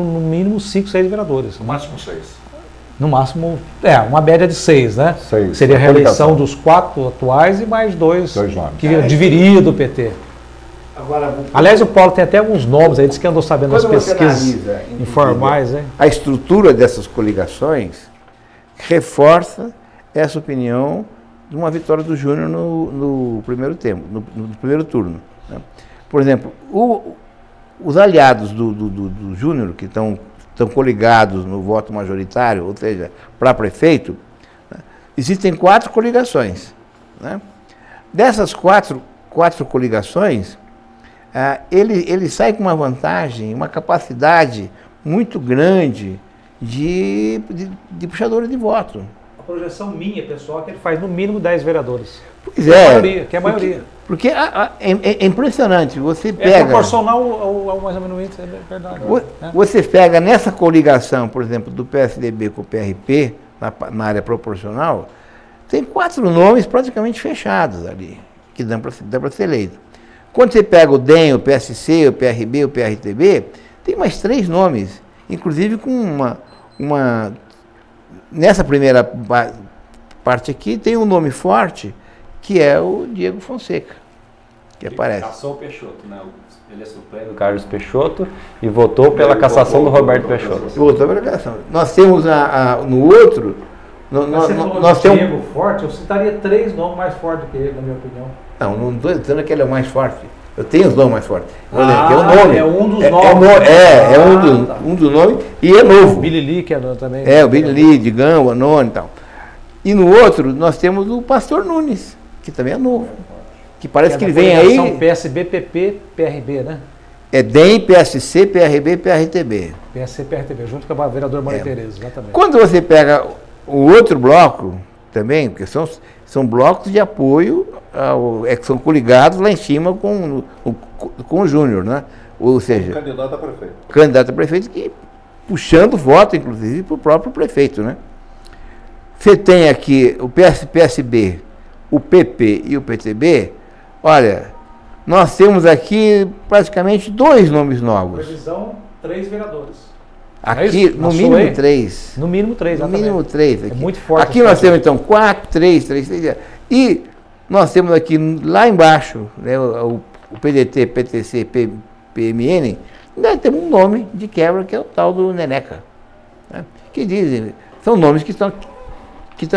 6 vereadores. No máximo 6. No máximo, uma média de 6, né? 6. Seria a reeleição dos 4 atuais e mais 2 que dividiria do PT. Agora, aliás, o Paulo tem até alguns nomes aí, diz que andou sabendo das pesquisas informais, né? A estrutura dessas coligações reforça essa opinião de uma vitória do Júnior no primeiro turno. Né? Por exemplo, os aliados do Júnior, que estão coligados no voto majoritário, ou seja, para prefeito, né? Existem 4 coligações. Né? Dessas quatro coligações, ele sai com uma vantagem, uma capacidade muito grande de puxadora de voto. A projeção minha, pessoal, é que ele faz no mínimo 10 vereadores. Pois é. Que é a maioria. Porque é impressionante, você pega... É proporcional ao mais ou menos isso, é verdade. Você pega nessa coligação, por exemplo, do PSDB com o PRP, na área proporcional, tem 4 nomes praticamente fechados ali, que dá para ser eleito. Quando você pega o DEM, o PSC, o PRB, o PRTB, tem mais 3 nomes, inclusive com uma... Nessa primeira parte aqui tem um nome forte, que é o Diego Fonseca, que aparece. Caçou o Peixoto, né? Ele é suplente do Carlos Peixoto e votou pela cassação do Roberto Peixoto. Votou pela cassação. Nós temos no outro... Você falou nós de temos... Diego forte, eu citaria 3 nomes mais fortes que ele, na minha opinião. Não estou dizendo que ele é o mais forte. Eu tenho os nomes mais fortes. É o nome. É um dos nomes. Um dos nomes e é novo. O Billy Lee, que é também. O Billy Lee, Digão, o Anônimo e tal. E no outro, nós temos o Pastor Nunes, que também é novo. Que parece que ele vem aí... PSB, PP, PRB, né? É DEM, PSC, PRB, PRTB. PSC, PRTB, junto com a vereadora Maria Tereza, exatamente. Quando você pega o outro bloco, também, porque são blocos de apoio, que são coligados lá em cima com o Júnior, né? Ou seja... Candidato a prefeito. Candidato a prefeito, que puxando voto, inclusive, para o próprio prefeito, né? Você tem aqui o PSB, o PP e o PTB. Olha, nós temos aqui praticamente 2 nomes novos. Previsão, 3 vereadores. Aqui, no mínimo 3. No mínimo 3, exatamente. No mínimo 3. Aqui. É muito forte. Aqui nós temos, então, 4, 3. E nós temos aqui, lá embaixo, né, o PDT, PTC, PMN, nós temos um nome de quebra, que é o tal do Neneca. Né, que dizem, são nomes que estão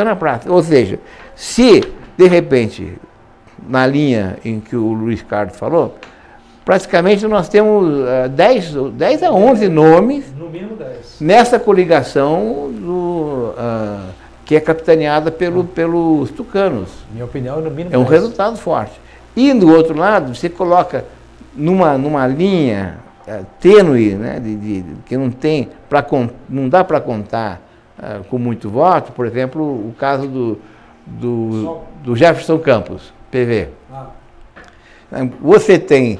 na praça. Ou seja, se, de repente, na linha em que o Luiz Carlos falou, praticamente nós temos 10 a 11 nomes, no mínimo 10, nessa coligação que é capitaneada pelos tucanos. Minha opinião, no mínimo é um 10. resultado forte. E do outro lado, você coloca numa linha tênue, né, que não dá para contar com muito voto, por exemplo, o caso do Jefferson Campos, PV. Você tem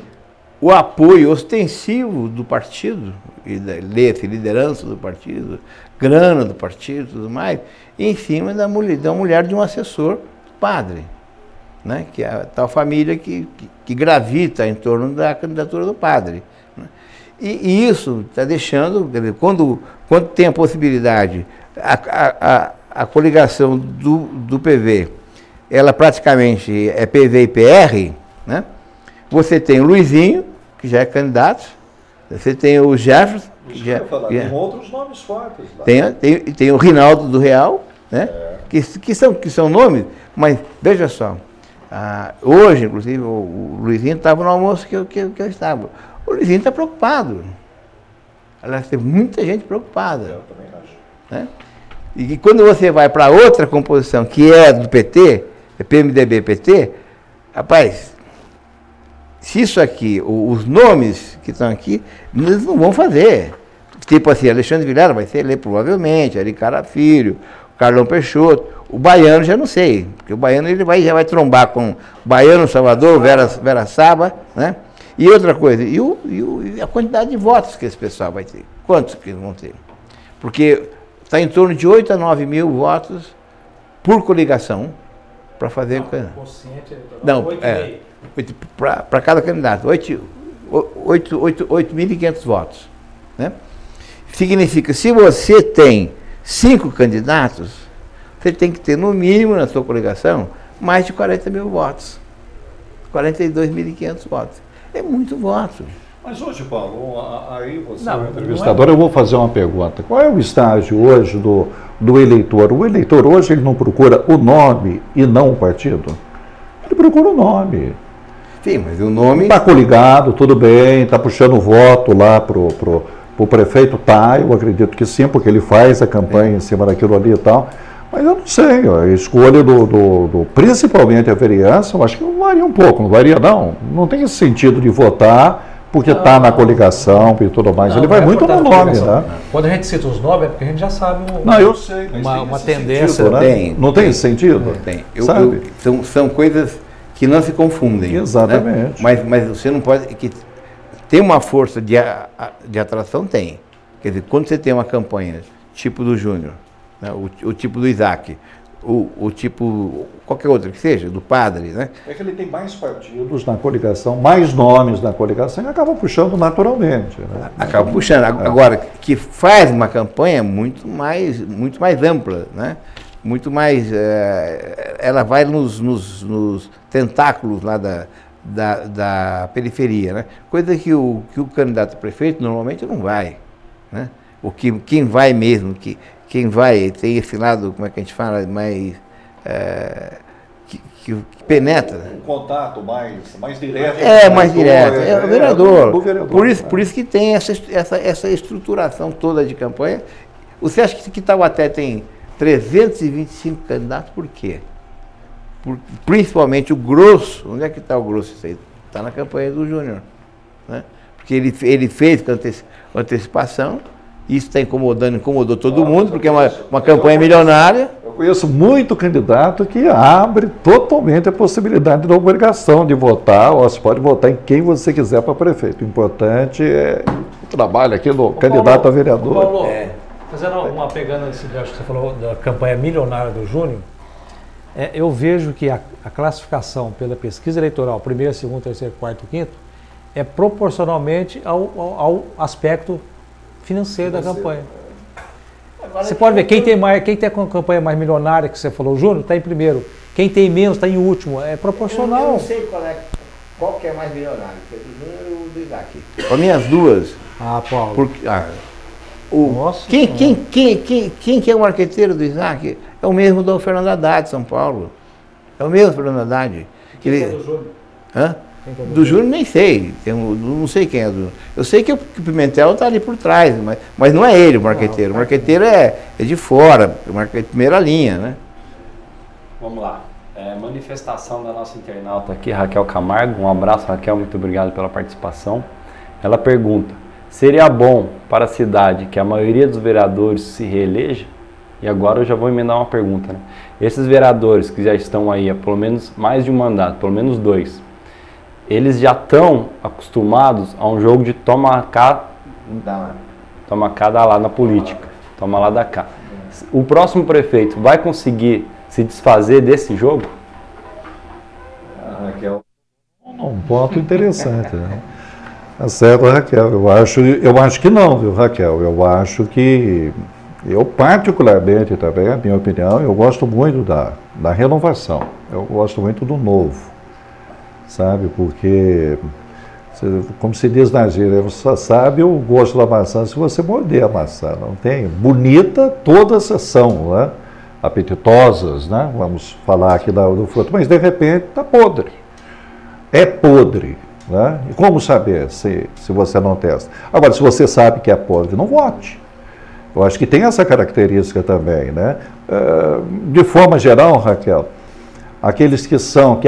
o apoio ostensivo do partido, liderança do partido, grana do partido e tudo mais, em cima da mulher de um assessor padre, né? Que é a tal família que gravita em torno da candidatura do padre. Né? E isso está deixando, quando tem a possibilidade, a coligação do PV, ela praticamente é PV e PR, né? Você tem o Luizinho, que já é candidato, você tem o Jefferson, que já tem outros nomes fortes lá. Tem o Rinaldo do Real, né? Que são nomes, mas veja só, hoje, inclusive, o Luizinho estava no almoço que eu estava. O Luizinho está preocupado. Aliás, tem muita gente preocupada. Eu também acho. Né? E quando você vai para outra composição, que é do PT, é PMDB-PT, rapaz, se isso aqui, os nomes que estão aqui, eles não vão fazer. Tipo assim, Alexandre Vilela vai ser eleito provavelmente, Ari Cara Filho, Carlão Peixoto, o Baiano já não sei, porque o Baiano já vai trombar com Baiano, Salvador, Vera Saba, né? E outra coisa, e a quantidade de votos que esse pessoal vai ter? Quantos que vão ter? Porque está em torno de 8 a 9 mil votos por coligação para fazer... Não, para cada candidato, 8.500 votos. Né? Significa, se você tem 5 candidatos, você tem que ter, no mínimo, na sua coligação, mais de 40 mil votos. 42.500 votos. É muito voto. Mas hoje, Paulo, aí você é um entrevistador, eu vou fazer uma pergunta. Qual é o estágio hoje do eleitor? O eleitor hoje ele não procura o nome e não o partido? Ele procura o nome. Sim, mas o nome... Está coligado, tudo bem, está puxando voto lá pro prefeito, tá, eu acredito que sim, porque ele faz a campanha em cima daquilo ali e tal. Mas eu não sei, a escolha principalmente a vereança, eu acho que não varia um pouco, não varia não. Não tem esse sentido de votar porque está na coligação e tudo mais. Ele vai muito no nome, né? Quando a gente cita os nomes é porque a gente já sabe eu sei, uma tendência. Sentido, né? Não tem esse sentido? Tem. São coisas que não se confundem. Exatamente. Né? Mas você não pode... Tem uma força de atração? Tem. Quer dizer, quando você tem uma campanha tipo do Júnior, né, o tipo do Isaac, o tipo, qualquer outro que seja, do padre, né? É que ele tem mais partidos na coligação, mais nomes na coligação e acaba puxando naturalmente. Né? Acaba puxando. Agora, que faz uma campanha muito mais ampla, né? Muito mais. Ela vai nos tentáculos lá da periferia, né? Coisa que o candidato a prefeito normalmente não vai, né? Quem vai mesmo, quem vai, tem esse lado, como é que a gente fala, mais. Que penetra. Um contato mais direto. Mais direto. É o vereador. O vereador. Por isso que tem essa estruturação toda de campanha. Você acha que Taubaté tem 325 candidatos, por quê? Principalmente o grosso. Onde é que está o grosso? Está na campanha do Júnior, né? Porque ele fez com antecipação. Isso está incomodou todo mundo, porque é uma campanha milionária. Eu conheço muito candidato que abre totalmente a possibilidade da obrigação de votar, ou você pode votar em quem você quiser para prefeito. O importante é o trabalho aqui do candidato a vereador. Paulo, fazendo uma pegando esse gancho que você falou da campanha milionária do Júnior, eu vejo que a classificação pela pesquisa eleitoral, primeiro, segundo, terceiro, quarto e quinto, é proporcionalmente ao aspecto financeiro da campanha. Você pode ver, quem tem a campanha mais milionária, que você falou, o Júnior, está em primeiro. Quem tem menos está em último. É proporcional. Eu não sei qual que é mais milionário, que é do Júnior ou do Isaac. Para mim, as duas. Paulo. Nossa, quem que é o marqueteiro do Isaac? É o mesmo do Fernando Haddad, de São Paulo. É o mesmo Fernando Haddad. Quem é do Júnior? Hã? Do Júnior nem sei, não sei quem é do Júnior. Eu sei que o Pimentel está ali por trás, mas não é ele o marqueteiro. O marqueteiro é de fora, primeira linha, né? Vamos lá. Manifestação da nossa internauta aqui, Raquel Camargo. Um abraço, Raquel, muito obrigado pela participação. Ela pergunta: seria bom para a cidade que a maioria dos vereadores se reeleja? E agora eu já vou emendar uma pergunta, né? Esses vereadores que já estão aí há pelo menos mais de um mandato, pelo menos 2, eles já estão acostumados a um jogo de toma cá dá lá na política, toma lá da cá. O próximo prefeito vai conseguir se desfazer desse jogo? Raquel, um ponto interessante, né? Tá certo, Raquel. Eu acho que não, viu, Raquel? Eu particularmente também, a minha opinião, eu gosto muito da renovação. Eu gosto muito do novo. Sabe, porque, como se diz na gíria, você só sabe o gosto da maçã se você morder a maçã. Não tem? Bonita todas são, né? Apetitosas, né? Vamos falar aqui do fruto, mas de repente está podre. É podre, né? E como saber se você não testa? Agora, se você sabe que é podre, não vote. Eu acho que tem essa característica também, né? De forma geral, Raquel, aqueles que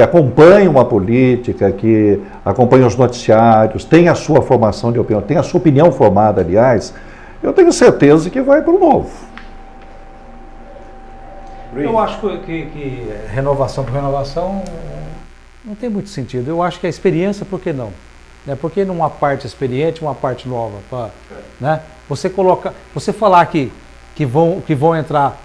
acompanham a política, que acompanham os noticiários, têm a sua formação de opinião, têm a sua opinião formada, aliás, eu tenho certeza que vai para o novo. Eu acho que renovação por renovação não tem muito sentido. Eu acho que a experiência, por que não? Porque numa parte experiente, uma parte nova. Né? Você falar que vão entrar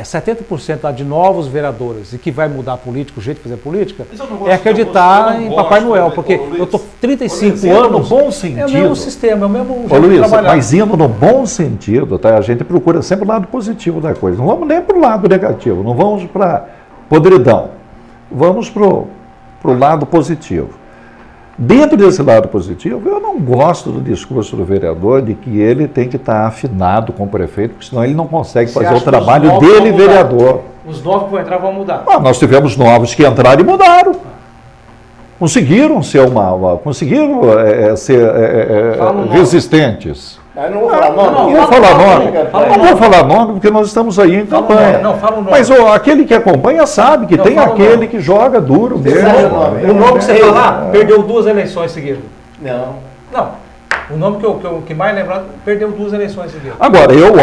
70% de novos vereadores e que vai mudar a política, o jeito de fazer política, é acreditar em Papai Noel, porque eu estou 35 anos, no bom sentido. É o mesmo sistema, é o mesmo jeito Luiz, de trabalhar. mas indo no bom sentido, tá? A gente procura sempre o lado positivo da coisa, não vamos nem para o lado negativo, não vamos para podridão, vamos para o lado positivo. Dentro desse lado positivo, eu não gosto do discurso do vereador de que ele tem que estar afinado com o prefeito, porque senão ele não consegue fazer o trabalho dele, vereador. Os novos que vão entrar vão mudar. Nós tivemos novos que entraram e mudaram. Conseguiram ser resistentes. Eu não vou falar nome. Não vou falar nome porque nós estamos aí em campanha. Fala o nome. Mas aquele que acompanha sabe que tem aquele que joga duro mesmo. O nome que você falar, perdeu 2 eleições seguidas. Não. O nome que mais lembrado, perdeu 2 eleições seguidas. Agora, eu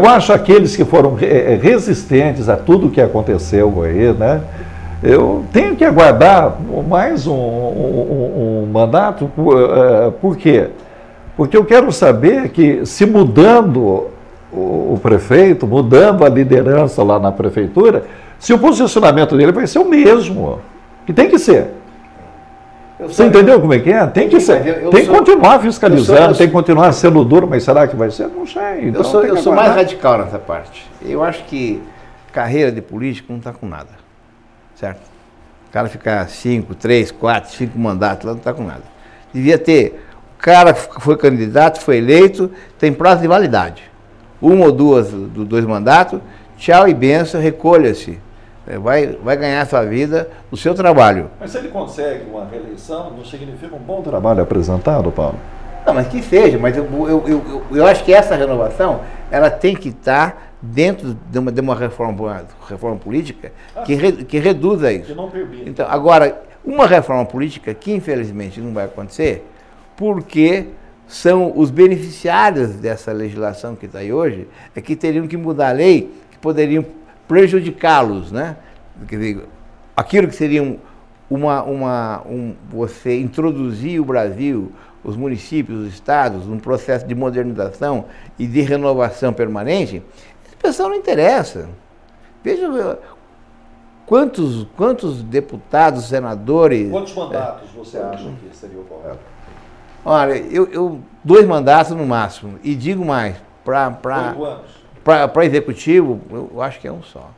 acho aqueles que foram resistentes a tudo o que aconteceu aí, né? Eu tenho que aguardar mais um mandato, por quê? Porque eu quero saber que, se mudando o prefeito, mudando a liderança lá na prefeitura, se o posicionamento dele vai ser o mesmo, que tem que ser. Você entendeu como é que é? Tem que ser. Tem que continuar fiscalizando, tem que continuar sendo duro, mas será que vai ser? Não sei. Então eu sou mais radical nessa parte. Eu acho que carreira de político não está com nada. Certo? O cara ficar 5, 3, 4, 5 mandatos lá não está com nada. Devia ter. O cara foi candidato, foi eleito, tem prazo de validade. 1 ou 2 mandatos, tchau e benção, recolha-se. Vai ganhar a sua vida no seu trabalho. Mas se ele consegue uma reeleição, não significa um bom trabalho apresentado, Paulo? Não, mas que seja, mas eu acho que essa renovação, ela tem que estar dentro de uma reforma política que reduza isso. Que não permite. Então, agora, uma reforma política que infelizmente não vai acontecer, porque são os beneficiários dessa legislação que está aí hoje, é que teriam que mudar a lei, que poderiam prejudicá-los, né? Quer dizer, aquilo que seria você introduzir o Brasil, os municípios, os estados, num processo de modernização e de renovação permanente, esse pessoal não interessa. Veja quantos deputados, senadores... Quantos mandatos você acha que seria o correto? Olha, 2 mandatos no máximo, e digo mais, para executivo, eu acho que é um só.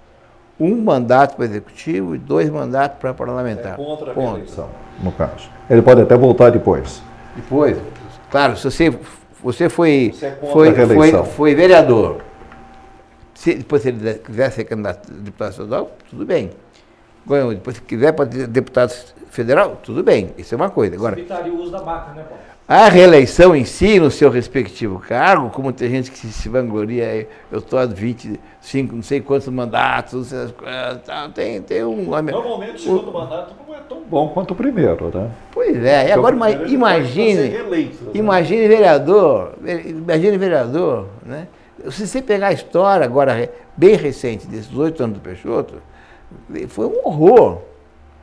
1 mandato para executivo e 2 mandatos para parlamentar. É contra a reeleição, no caso. Ele pode até voltar depois. Depois, claro, se você foi vereador, depois se ele quiser ser candidato a deputado estadual, tudo bem. Depois se quiser para deputado federal, tudo bem, isso é uma coisa. Agora, evitaria o uso da máquina, né, Paulo? A reeleição em si, no seu respectivo cargo, como tem gente que se vangloria, eu estou há 25, não sei quantos mandatos, tem um... Normalmente o segundo mandato não é tão bom quanto o primeiro, né? Pois é, e agora imagine vereador, né? Se você pegar a história agora, bem recente, desses 8 anos do Peixoto, foi um horror.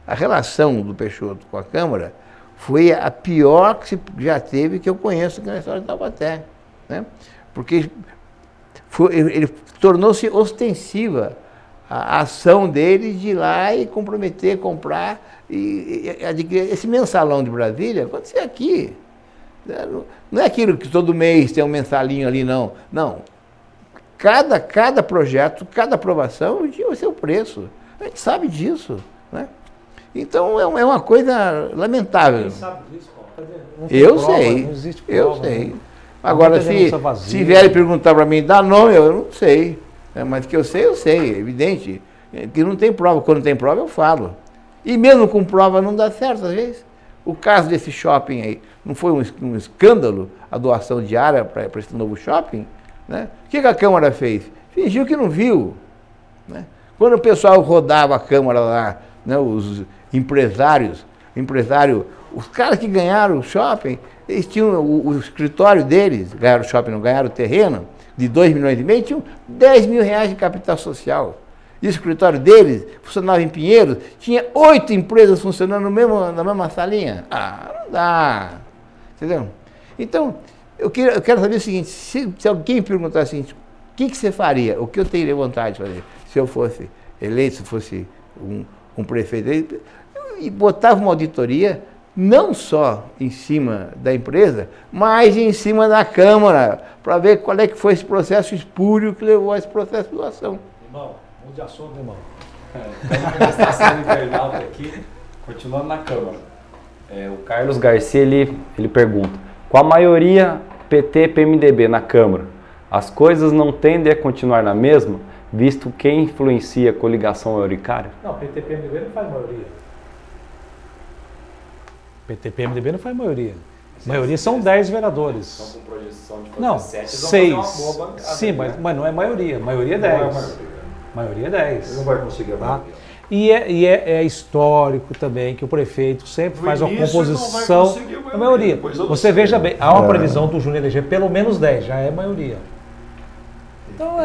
A relação do Peixoto com a Câmara foi a pior que já teve, que eu conheço aqui na história de Taubaté, né? Porque ele tornou-se ostensiva a ação dele de ir lá e comprometer, comprar e adquirir. Esse mensalão de Brasília acontecia aqui. Não é aquilo que todo mês tem um mensalinho ali, não. Não. Cada projeto, cada aprovação tinha o seu preço. A gente sabe disso, né? Então é uma coisa lamentável. Quem sabe disso, Paulo? Eu sei. Não existe prova, Eu sei. Né? Agora, se vierem perguntar para mim, dá nome, eu não sei. Mas que eu sei, é evidente. Que não tem prova. Quando tem prova, eu falo. E mesmo com prova não dá certo, às vezes. O caso desse shopping aí, não foi um escândalo a doação de área para esse novo shopping? Né? O que a Câmara fez? Fingiu que não viu. Né? Quando o pessoal rodava a Câmara lá, né, os empresários, os caras que ganharam o shopping, eles tinham o escritório deles, ganharam o shopping, não ganharam o terreno, de 2,5 milhões, tinham 10 mil reais de capital social. E o escritório deles funcionava em Pinheiros, tinha 8 empresas funcionando na mesma salinha. Não dá. Entendeu? Então, eu quero saber o seguinte, se alguém me perguntar assim, o que você faria? O que eu teria vontade de fazer? Se eu fosse eleito, se fosse um prefeito, e botava uma auditoria não só em cima da empresa, mas em cima da Câmara, para ver qual é que foi esse processo espúrio que levou a esse processo de doação. Irmão, mude de assunto, irmão. Tem uma manifestação internauta aqui, continuando na Câmara. O Carlos Garcia, ele pergunta, com a maioria PT e PMDB na Câmara, as coisas não tendem a continuar na mesma, visto quem influencia a coligação euricária? Não, PT e PMDB não faz maioria. PT e PMDB não faz maioria. A maioria são 10 vereadores. Estão com projeção de fazer não, 7, 6. Sim, mas não é maioria. Maioria é 10. Maioria é 10. Ele não vai conseguir a maioria. E é histórico também que o prefeito sempre faz uma composição da maioria. Você veja bem, há uma previsão do Júnior eleger pelo menos 10, já é maioria. Então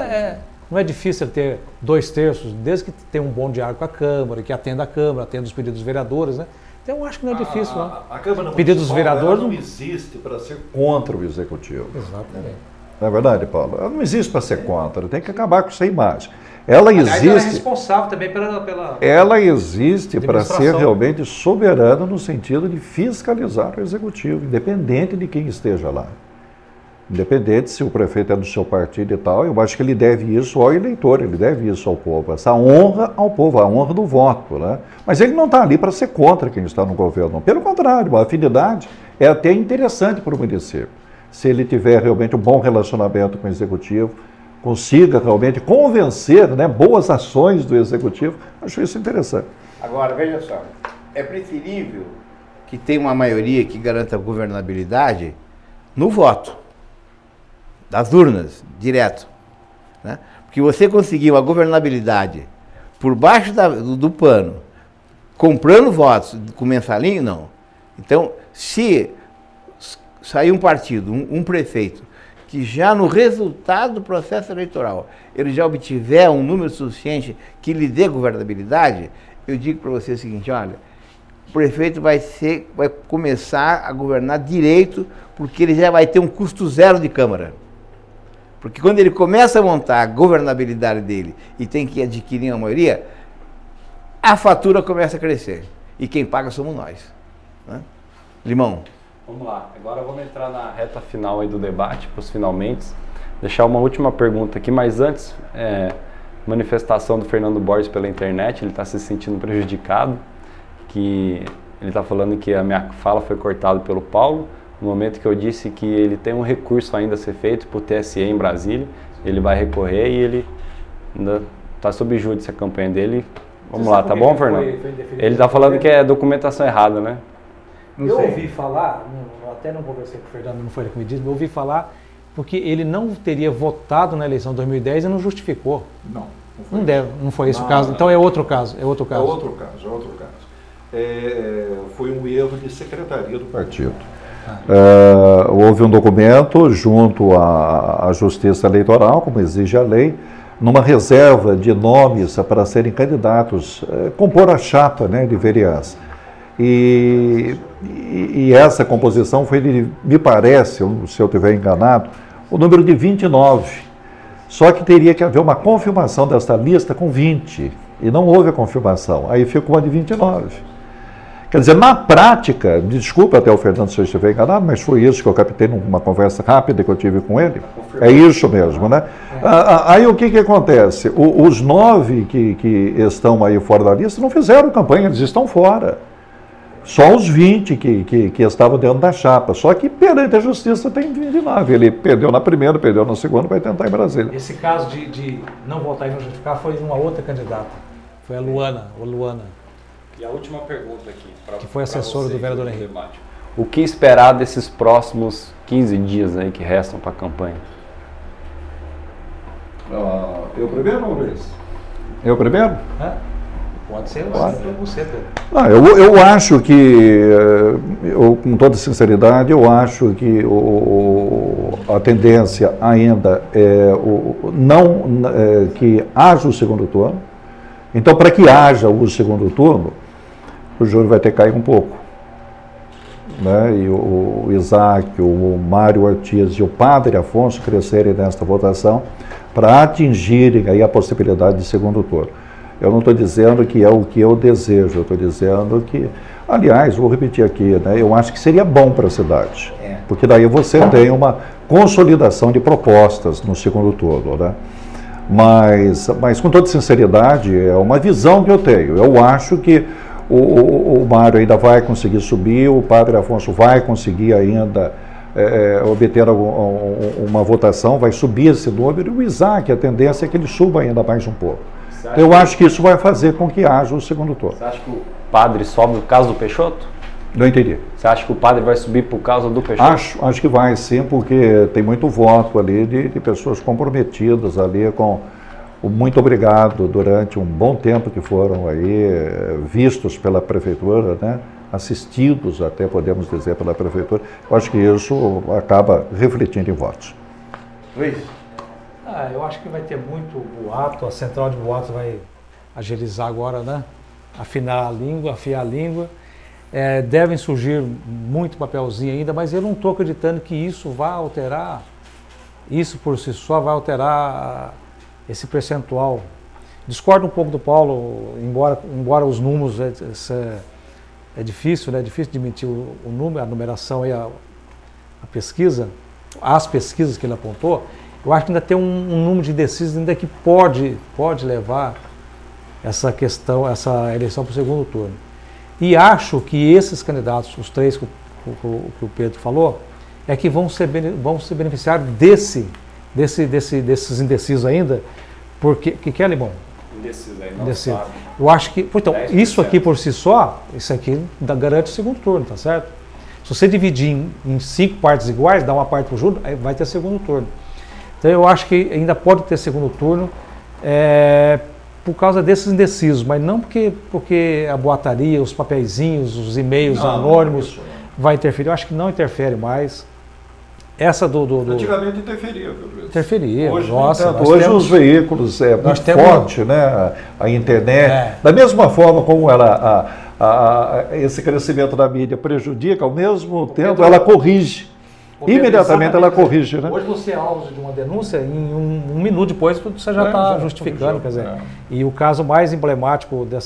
não é difícil ter 2/3, desde que tenha um bom diálogo com a Câmara, que atenda a Câmara, atenda os pedidos dos vereadores, né? Então eu acho que não é difícil, não. A Câmara pedidos dos vereadores não existe para ser contra o Executivo. Exatamente. Não é verdade, Paulo? Ela não existe para ser contra, tem que acabar com essa imagem. Ela Aliás, ela é existe. responsável também pela Ela existe para ser administração. realmente soberana no sentido de fiscalizar o executivo, independente de quem esteja lá. Independente se o prefeito é do seu partido e tal, eu acho que ele deve isso ao eleitor, ele deve isso ao povo, essa honra ao povo, a honra do voto, né? Mas ele não está ali para ser contra quem está no governo, pelo contrário, a afinidade é até interessante para o município. Se ele tiver realmente um bom relacionamento com o executivo, consiga realmente convencer, né, boas ações do executivo, acho isso interessante. Agora, veja só, é preferível que tenha uma maioria que garanta a governabilidade no voto, das urnas, direto, né? Porque você conseguiu a governabilidade por baixo do pano, comprando votos com mensalinho, não. Então, se sair um partido, um prefeito, que já no resultado do processo eleitoral, ele já obtiver um número suficiente que lhe dê governabilidade, eu digo para você o seguinte, olha, o prefeito vai começar a governar direito, porque ele já vai ter um custo zero de Câmara. Porque quando ele começa a montar a governabilidade dele e tem que adquirir uma maioria, a fatura começa a crescer. E quem paga somos nós, né? Limão. Vamos lá, agora vamos entrar na reta final aí do debate, para os finalmente. Deixar uma última pergunta aqui, mas antes, manifestação do Fernando Borges pela internet, ele está se sentindo prejudicado, que ele está falando que a minha fala foi cortada pelo Paulo, no momento que eu disse que ele tem um recurso ainda a ser feito para o TSE em Brasília, ele vai recorrer e ele ainda está sob júdice a campanha dele. Vamos lá, tá bom, Fernando? Ele está falando que é documentação errada, né? Eu ouvi falar, até não conversei com o Fernando, não foi ele que me disse, mas eu ouvi falar porque ele não teria votado na eleição de 2010 e não justificou. Não. Não foi esse o caso. Então é outro caso. É outro caso. Foi um erro de secretaria do partido. Houve um documento junto à Justiça Eleitoral, como exige a lei, numa reserva de nomes para serem candidatos, compor a chapa, né, de vereança. E essa composição foi, me parece, se eu estiver enganado, o número de 29. Só que teria que haver uma confirmação desta lista com 20. E não houve a confirmação. Aí ficou uma de 29. Quer dizer, na prática, desculpa até o Fernando se eu estiver enganado, mas foi isso que eu captei numa conversa rápida que eu tive com ele. É isso mesmo, né? Aí o que acontece? Os 9 que estão aí fora da lista não fizeram campanha, eles estão fora. Só os 20 que estavam dentro da chapa. Só que perante a justiça tem 29. Ele perdeu na primeira, perdeu na segunda, vai tentar em Brasília. Esse caso de não votar e não justificar foi de uma outra candidata. Foi a Luana. E a última pergunta aqui. Que foi assessora do vereador Henrique. O que esperar desses próximos 15 dias aí que restam para a campanha? Eu primeiro ou Luiz? Eu primeiro? Pode ser você, Pedro. Eu acho que, com toda sinceridade, eu acho que a tendência ainda é que haja o segundo turno. Então, para que haja o segundo turno, o júri vai ter que cair um pouco. Né? E o Isaac, o Mário Ortiz e o Padre Afonso crescerem nesta votação para atingirem aí a possibilidade de segundo turno. Eu não estou dizendo que é o que eu desejo, eu estou dizendo que, aliás, vou repetir aqui, né? Eu acho que seria bom para a cidade, porque daí você tem uma consolidação de propostas no segundo turno, né? Mas com toda sinceridade, é uma visão que eu tenho. Eu acho que o Mário ainda vai conseguir subir, o Padre Afonso vai conseguir ainda obter uma votação, vai subir esse número, e o Isaac, a tendência é que ele suba ainda mais um pouco. Eu acho que isso vai fazer com que haja o segundo turno. Você acha que o padre sobe por causa do Peixoto? Não entendi. Você acha que o padre vai subir por causa do Peixoto? Acho que vai sim, porque tem muito voto ali de pessoas comprometidas ali com o muito obrigado durante um bom tempo que foram aí vistos pela prefeitura, né? Assistidos até, podemos dizer, pela prefeitura. Eu acho que isso acaba refletindo em votos. Luiz? Eu acho que vai ter muito boato, a central de boatos vai agilizar agora, né? Afiar a língua. Devem surgir muito papelzinho ainda, mas eu não estou acreditando que isso vá alterar isso por si só vai alterar esse percentual. Discordo um pouco do Paulo, embora os números é difícil, né? É difícil de emitir o número, a numeração e a pesquisa, as pesquisas que ele apontou. Eu acho que ainda tem um número de indecisos ainda que pode levar essa questão, essa eleição para o segundo turno. E acho que esses candidatos, os três que o Pedro falou, é que vão se beneficiar desses indecisos ainda, porque que é, Limão? Indeciso aí, não Indeciso. sabe. Eu acho que, então, 10%. isso aqui por si só, isso aqui garante o segundo turno, tá certo? Se você dividir em 5 partes iguais, dá uma parte para o Júlio, aí vai ter segundo turno. Então eu acho que ainda pode ter segundo turno por causa desses indecisos, mas não porque a boataria, os papeizinhos, os e-mails anônimos vai interferir. Eu acho que não interfere mais. Essa Antigamente interferia, viu? Interferia. Hoje, Nossa, hoje os veículos muito forte, né? A internet. Da mesma forma como esse crescimento da mídia prejudica, ao mesmo tempo ela corrige. Imediatamente ela corrige, né? Hoje você é alvo de uma denúncia, em um minuto depois você já está justificando, quer dizer. E o caso mais emblemático que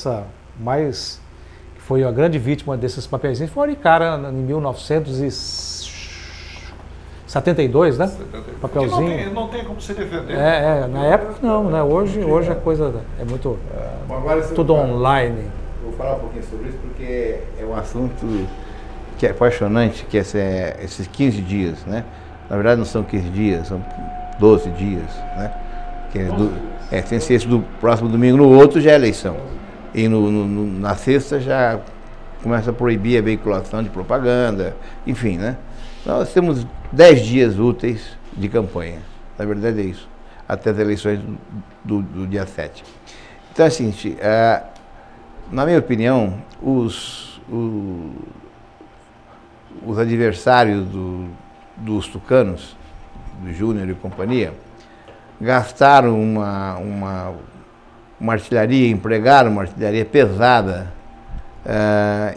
foi a grande vítima desses papeizinhos foi o Aricara em 1972, né? 72. Papelzinho. Não tem como se defender. Na época não, né? Hoje a coisa é muito tudo online. Vou falar um pouquinho sobre isso porque é um assunto que é apaixonante, que esses 15 dias, né? Na verdade não são 15 dias, são 12 dias, né? Tem esse do próximo domingo, no outro já é eleição. E na sexta já começa a proibir a veiculação de propaganda, enfim, né? Nós temos 10 dias úteis de campanha, na verdade é isso, até as eleições do dia 7. Então é o seguinte, na minha opinião, os adversários dos tucanos, do Júnior e companhia, gastaram uma artilharia, empregaram uma artilharia pesada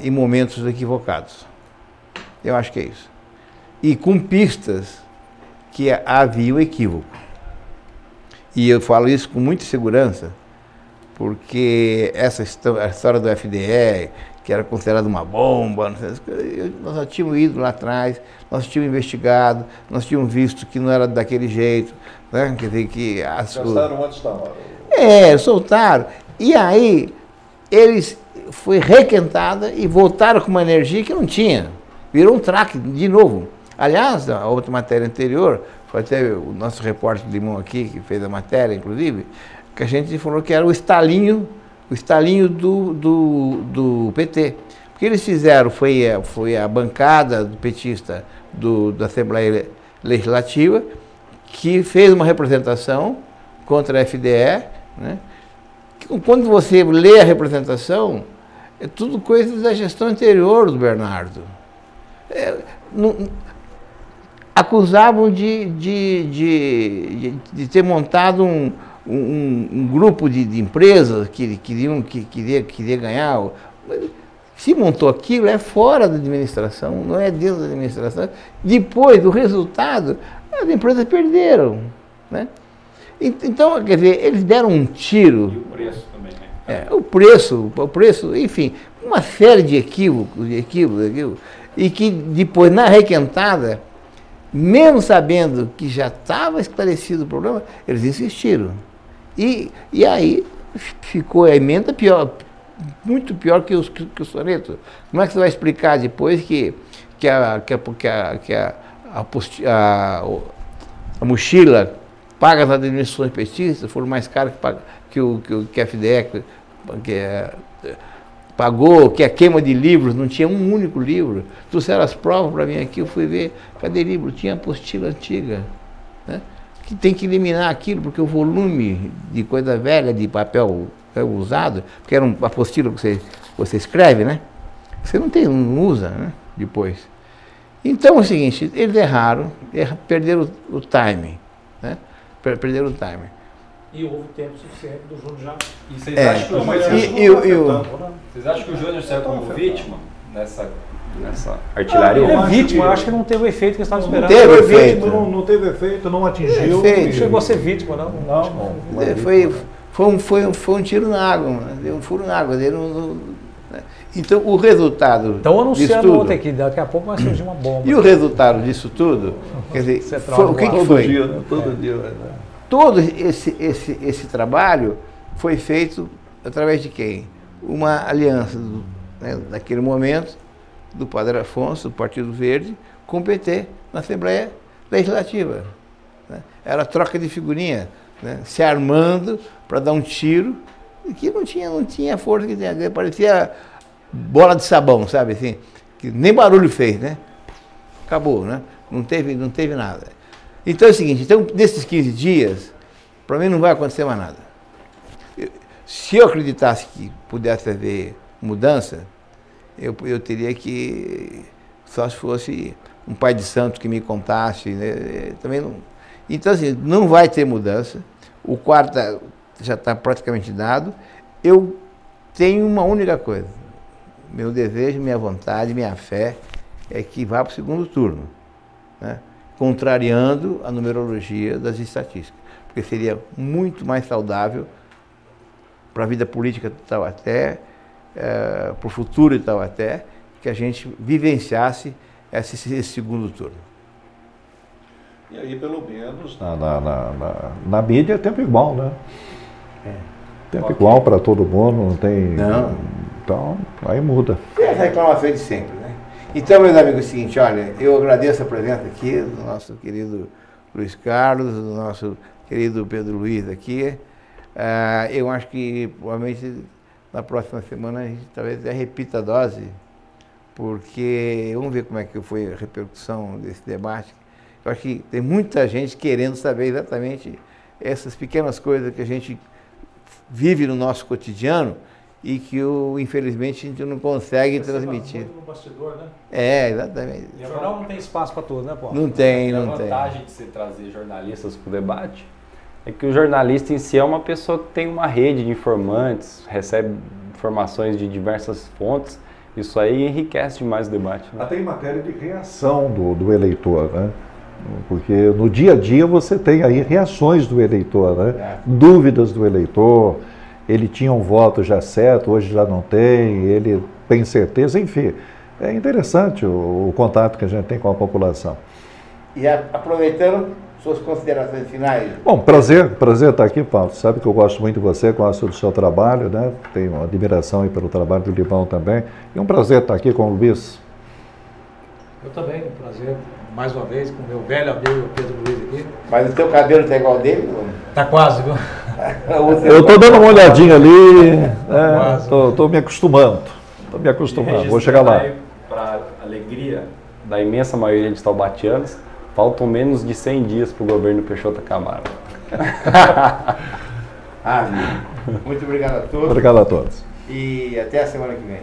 em momentos equivocados. Eu acho que é isso. E com pistas que havia o equívoco. E eu falo isso com muita segurança, porque a história do FDE, que era considerado uma bomba, nós já tínhamos ido lá atrás, nós tínhamos investigado, nós tínhamos visto que não era daquele jeito, né? Quer dizer, que gastaram antes da hora. Soltaram. E aí, eles foi requentada e voltaram com uma energia que não tinha. Virou um traque de novo. Aliás, a outra matéria anterior, foi até o nosso repórter de Limão aqui, que fez a matéria, inclusive, que a gente falou que era o estalinho do PT. O que eles fizeram foi a bancada do petista da Assembleia Legislativa, que fez uma representação contra a FDE, né? Quando você lê a representação, é tudo coisa da gestão anterior do Bernardo. Acusavam de ter montado um grupo de empresas que queria ganhar. Se montou aquilo, é fora da administração, não é dentro da administração. Depois do resultado, as empresas perderam, né? Então, quer dizer, eles deram um tiro. E o preço também, né? O preço, enfim, uma série de equívocos, e que depois, na requentada, mesmo sabendo que já estava esclarecido o problema, eles insistiram. E aí ficou a emenda pior, muito pior que o soneto. Como é que você vai explicar depois que a mochila paga nas administrações petistas foram mais caras que a FDE pagou, que a queima de livros, não tinha um único livro. Trouxeram as provas para mim aqui, eu fui ver, cadê livro? Tinha apostila antiga, né? Que tem que eliminar aquilo, porque o volume de coisa velha, de papel usado, porque era uma apostila que você escreve, né? Você não usa, né? Depois. Então é o seguinte, eles erraram, perderam o timing, né? Perderam o timing. E houve tempo suficiente do Júnior já. E vocês acham que o Júnior Vocês saiu como vítima nessa artilharia? Ele é acho vítima, que- eu acho que não teve o efeito que estava esperando. teve Foi efeito. vítima, não teve efeito, não atingiu. Efeito. Não chegou a ser vítima, não. Foi um tiro na água, mano. Deu um furo na água. Então, o resultado Estão disso anunciando tudo, ontem aqui, daqui a pouco vai surgir uma bomba. e o resultado disso tudo, quer dizer, Você foi, o que, que Todo foi? dia, né? Todo dia. Né? Todo esse trabalho foi feito através de quem? Uma aliança, naquele momento, do Padre Afonso, do Partido Verde, com o PT, na Assembleia Legislativa. Né? Era troca de figurinha, né? Se armando para dar um tiro, que não tinha força que tinha, parecia bola de sabão, sabe assim? Que nem barulho fez, né? Acabou, né? Não teve nada. Então é o seguinte, nesses 15 dias, para mim não vai acontecer mais nada. Se eu acreditasse que pudesse haver mudança, eu teria que, só se fosse um pai de santo que me contasse, né? Também não. Então assim, não vai ter mudança, o quadro já está praticamente dado. Eu tenho uma única coisa, meu desejo, minha vontade, minha fé, é que vá para o segundo turno, né? Contrariando a numerologia das estatísticas, porque seria muito mais saudável para a vida política de Taubaté, para o futuro de Taubaté, que a gente vivenciasse esse segundo turno. E aí, pelo menos, na mídia é tempo igual, né? Tempo igual para todo mundo, não tem... Não. Então, aí muda. É a reclamação de sempre, né? Então, meus amigos, é o seguinte, olha, eu agradeço a presença aqui do nosso querido Luiz Carlos, do nosso querido Pedro Luiz aqui. Eu acho que, provavelmente, na próxima semana, a gente talvez repita a dose, porque vamos ver como é que foi a repercussão desse debate. Eu acho que tem muita gente querendo saber exatamente essas pequenas coisas que a gente vive no nosso cotidiano e que, infelizmente, a gente não consegue transmitir. Muito no bastidor, né? Exatamente. E a jornal não tem espaço para tudo, né, Paulo? Não tem. A vantagem de você trazer jornalistas para o debate é que o jornalista em si é uma pessoa que tem uma rede de informantes, recebe informações de diversas fontes. Isso aí enriquece demais o debate. Né? Até em matéria de reação do eleitor, né? Porque no dia a dia você tem aí reações do eleitor, né? Dúvidas do eleitor, ele tinha um voto já certo, hoje já não tem, ele tem certeza, enfim. É interessante o contato que a gente tem com a população. E aproveitando suas considerações finais. Bom, prazer estar aqui, Paulo. Sabe que eu gosto muito de você, gosto do seu trabalho, né? Tenho uma admiração aí pelo trabalho do Libão também. E um prazer estar aqui com o Luiz. Eu também, um prazer, mais uma vez, com o meu velho amigo Pedro Luiz aqui. Mas o teu cabelo está igual dele? Tá quase, viu? Eu estou dando uma olhadinha ali, Quase. estou me acostumando. Estou me acostumando, vou chegar lá. Para alegria da imensa maioria de taubatianos, faltam menos de 100 dias para o governo Peixoto acabar. Muito obrigado a todos. Obrigado a todos. E até a semana que vem.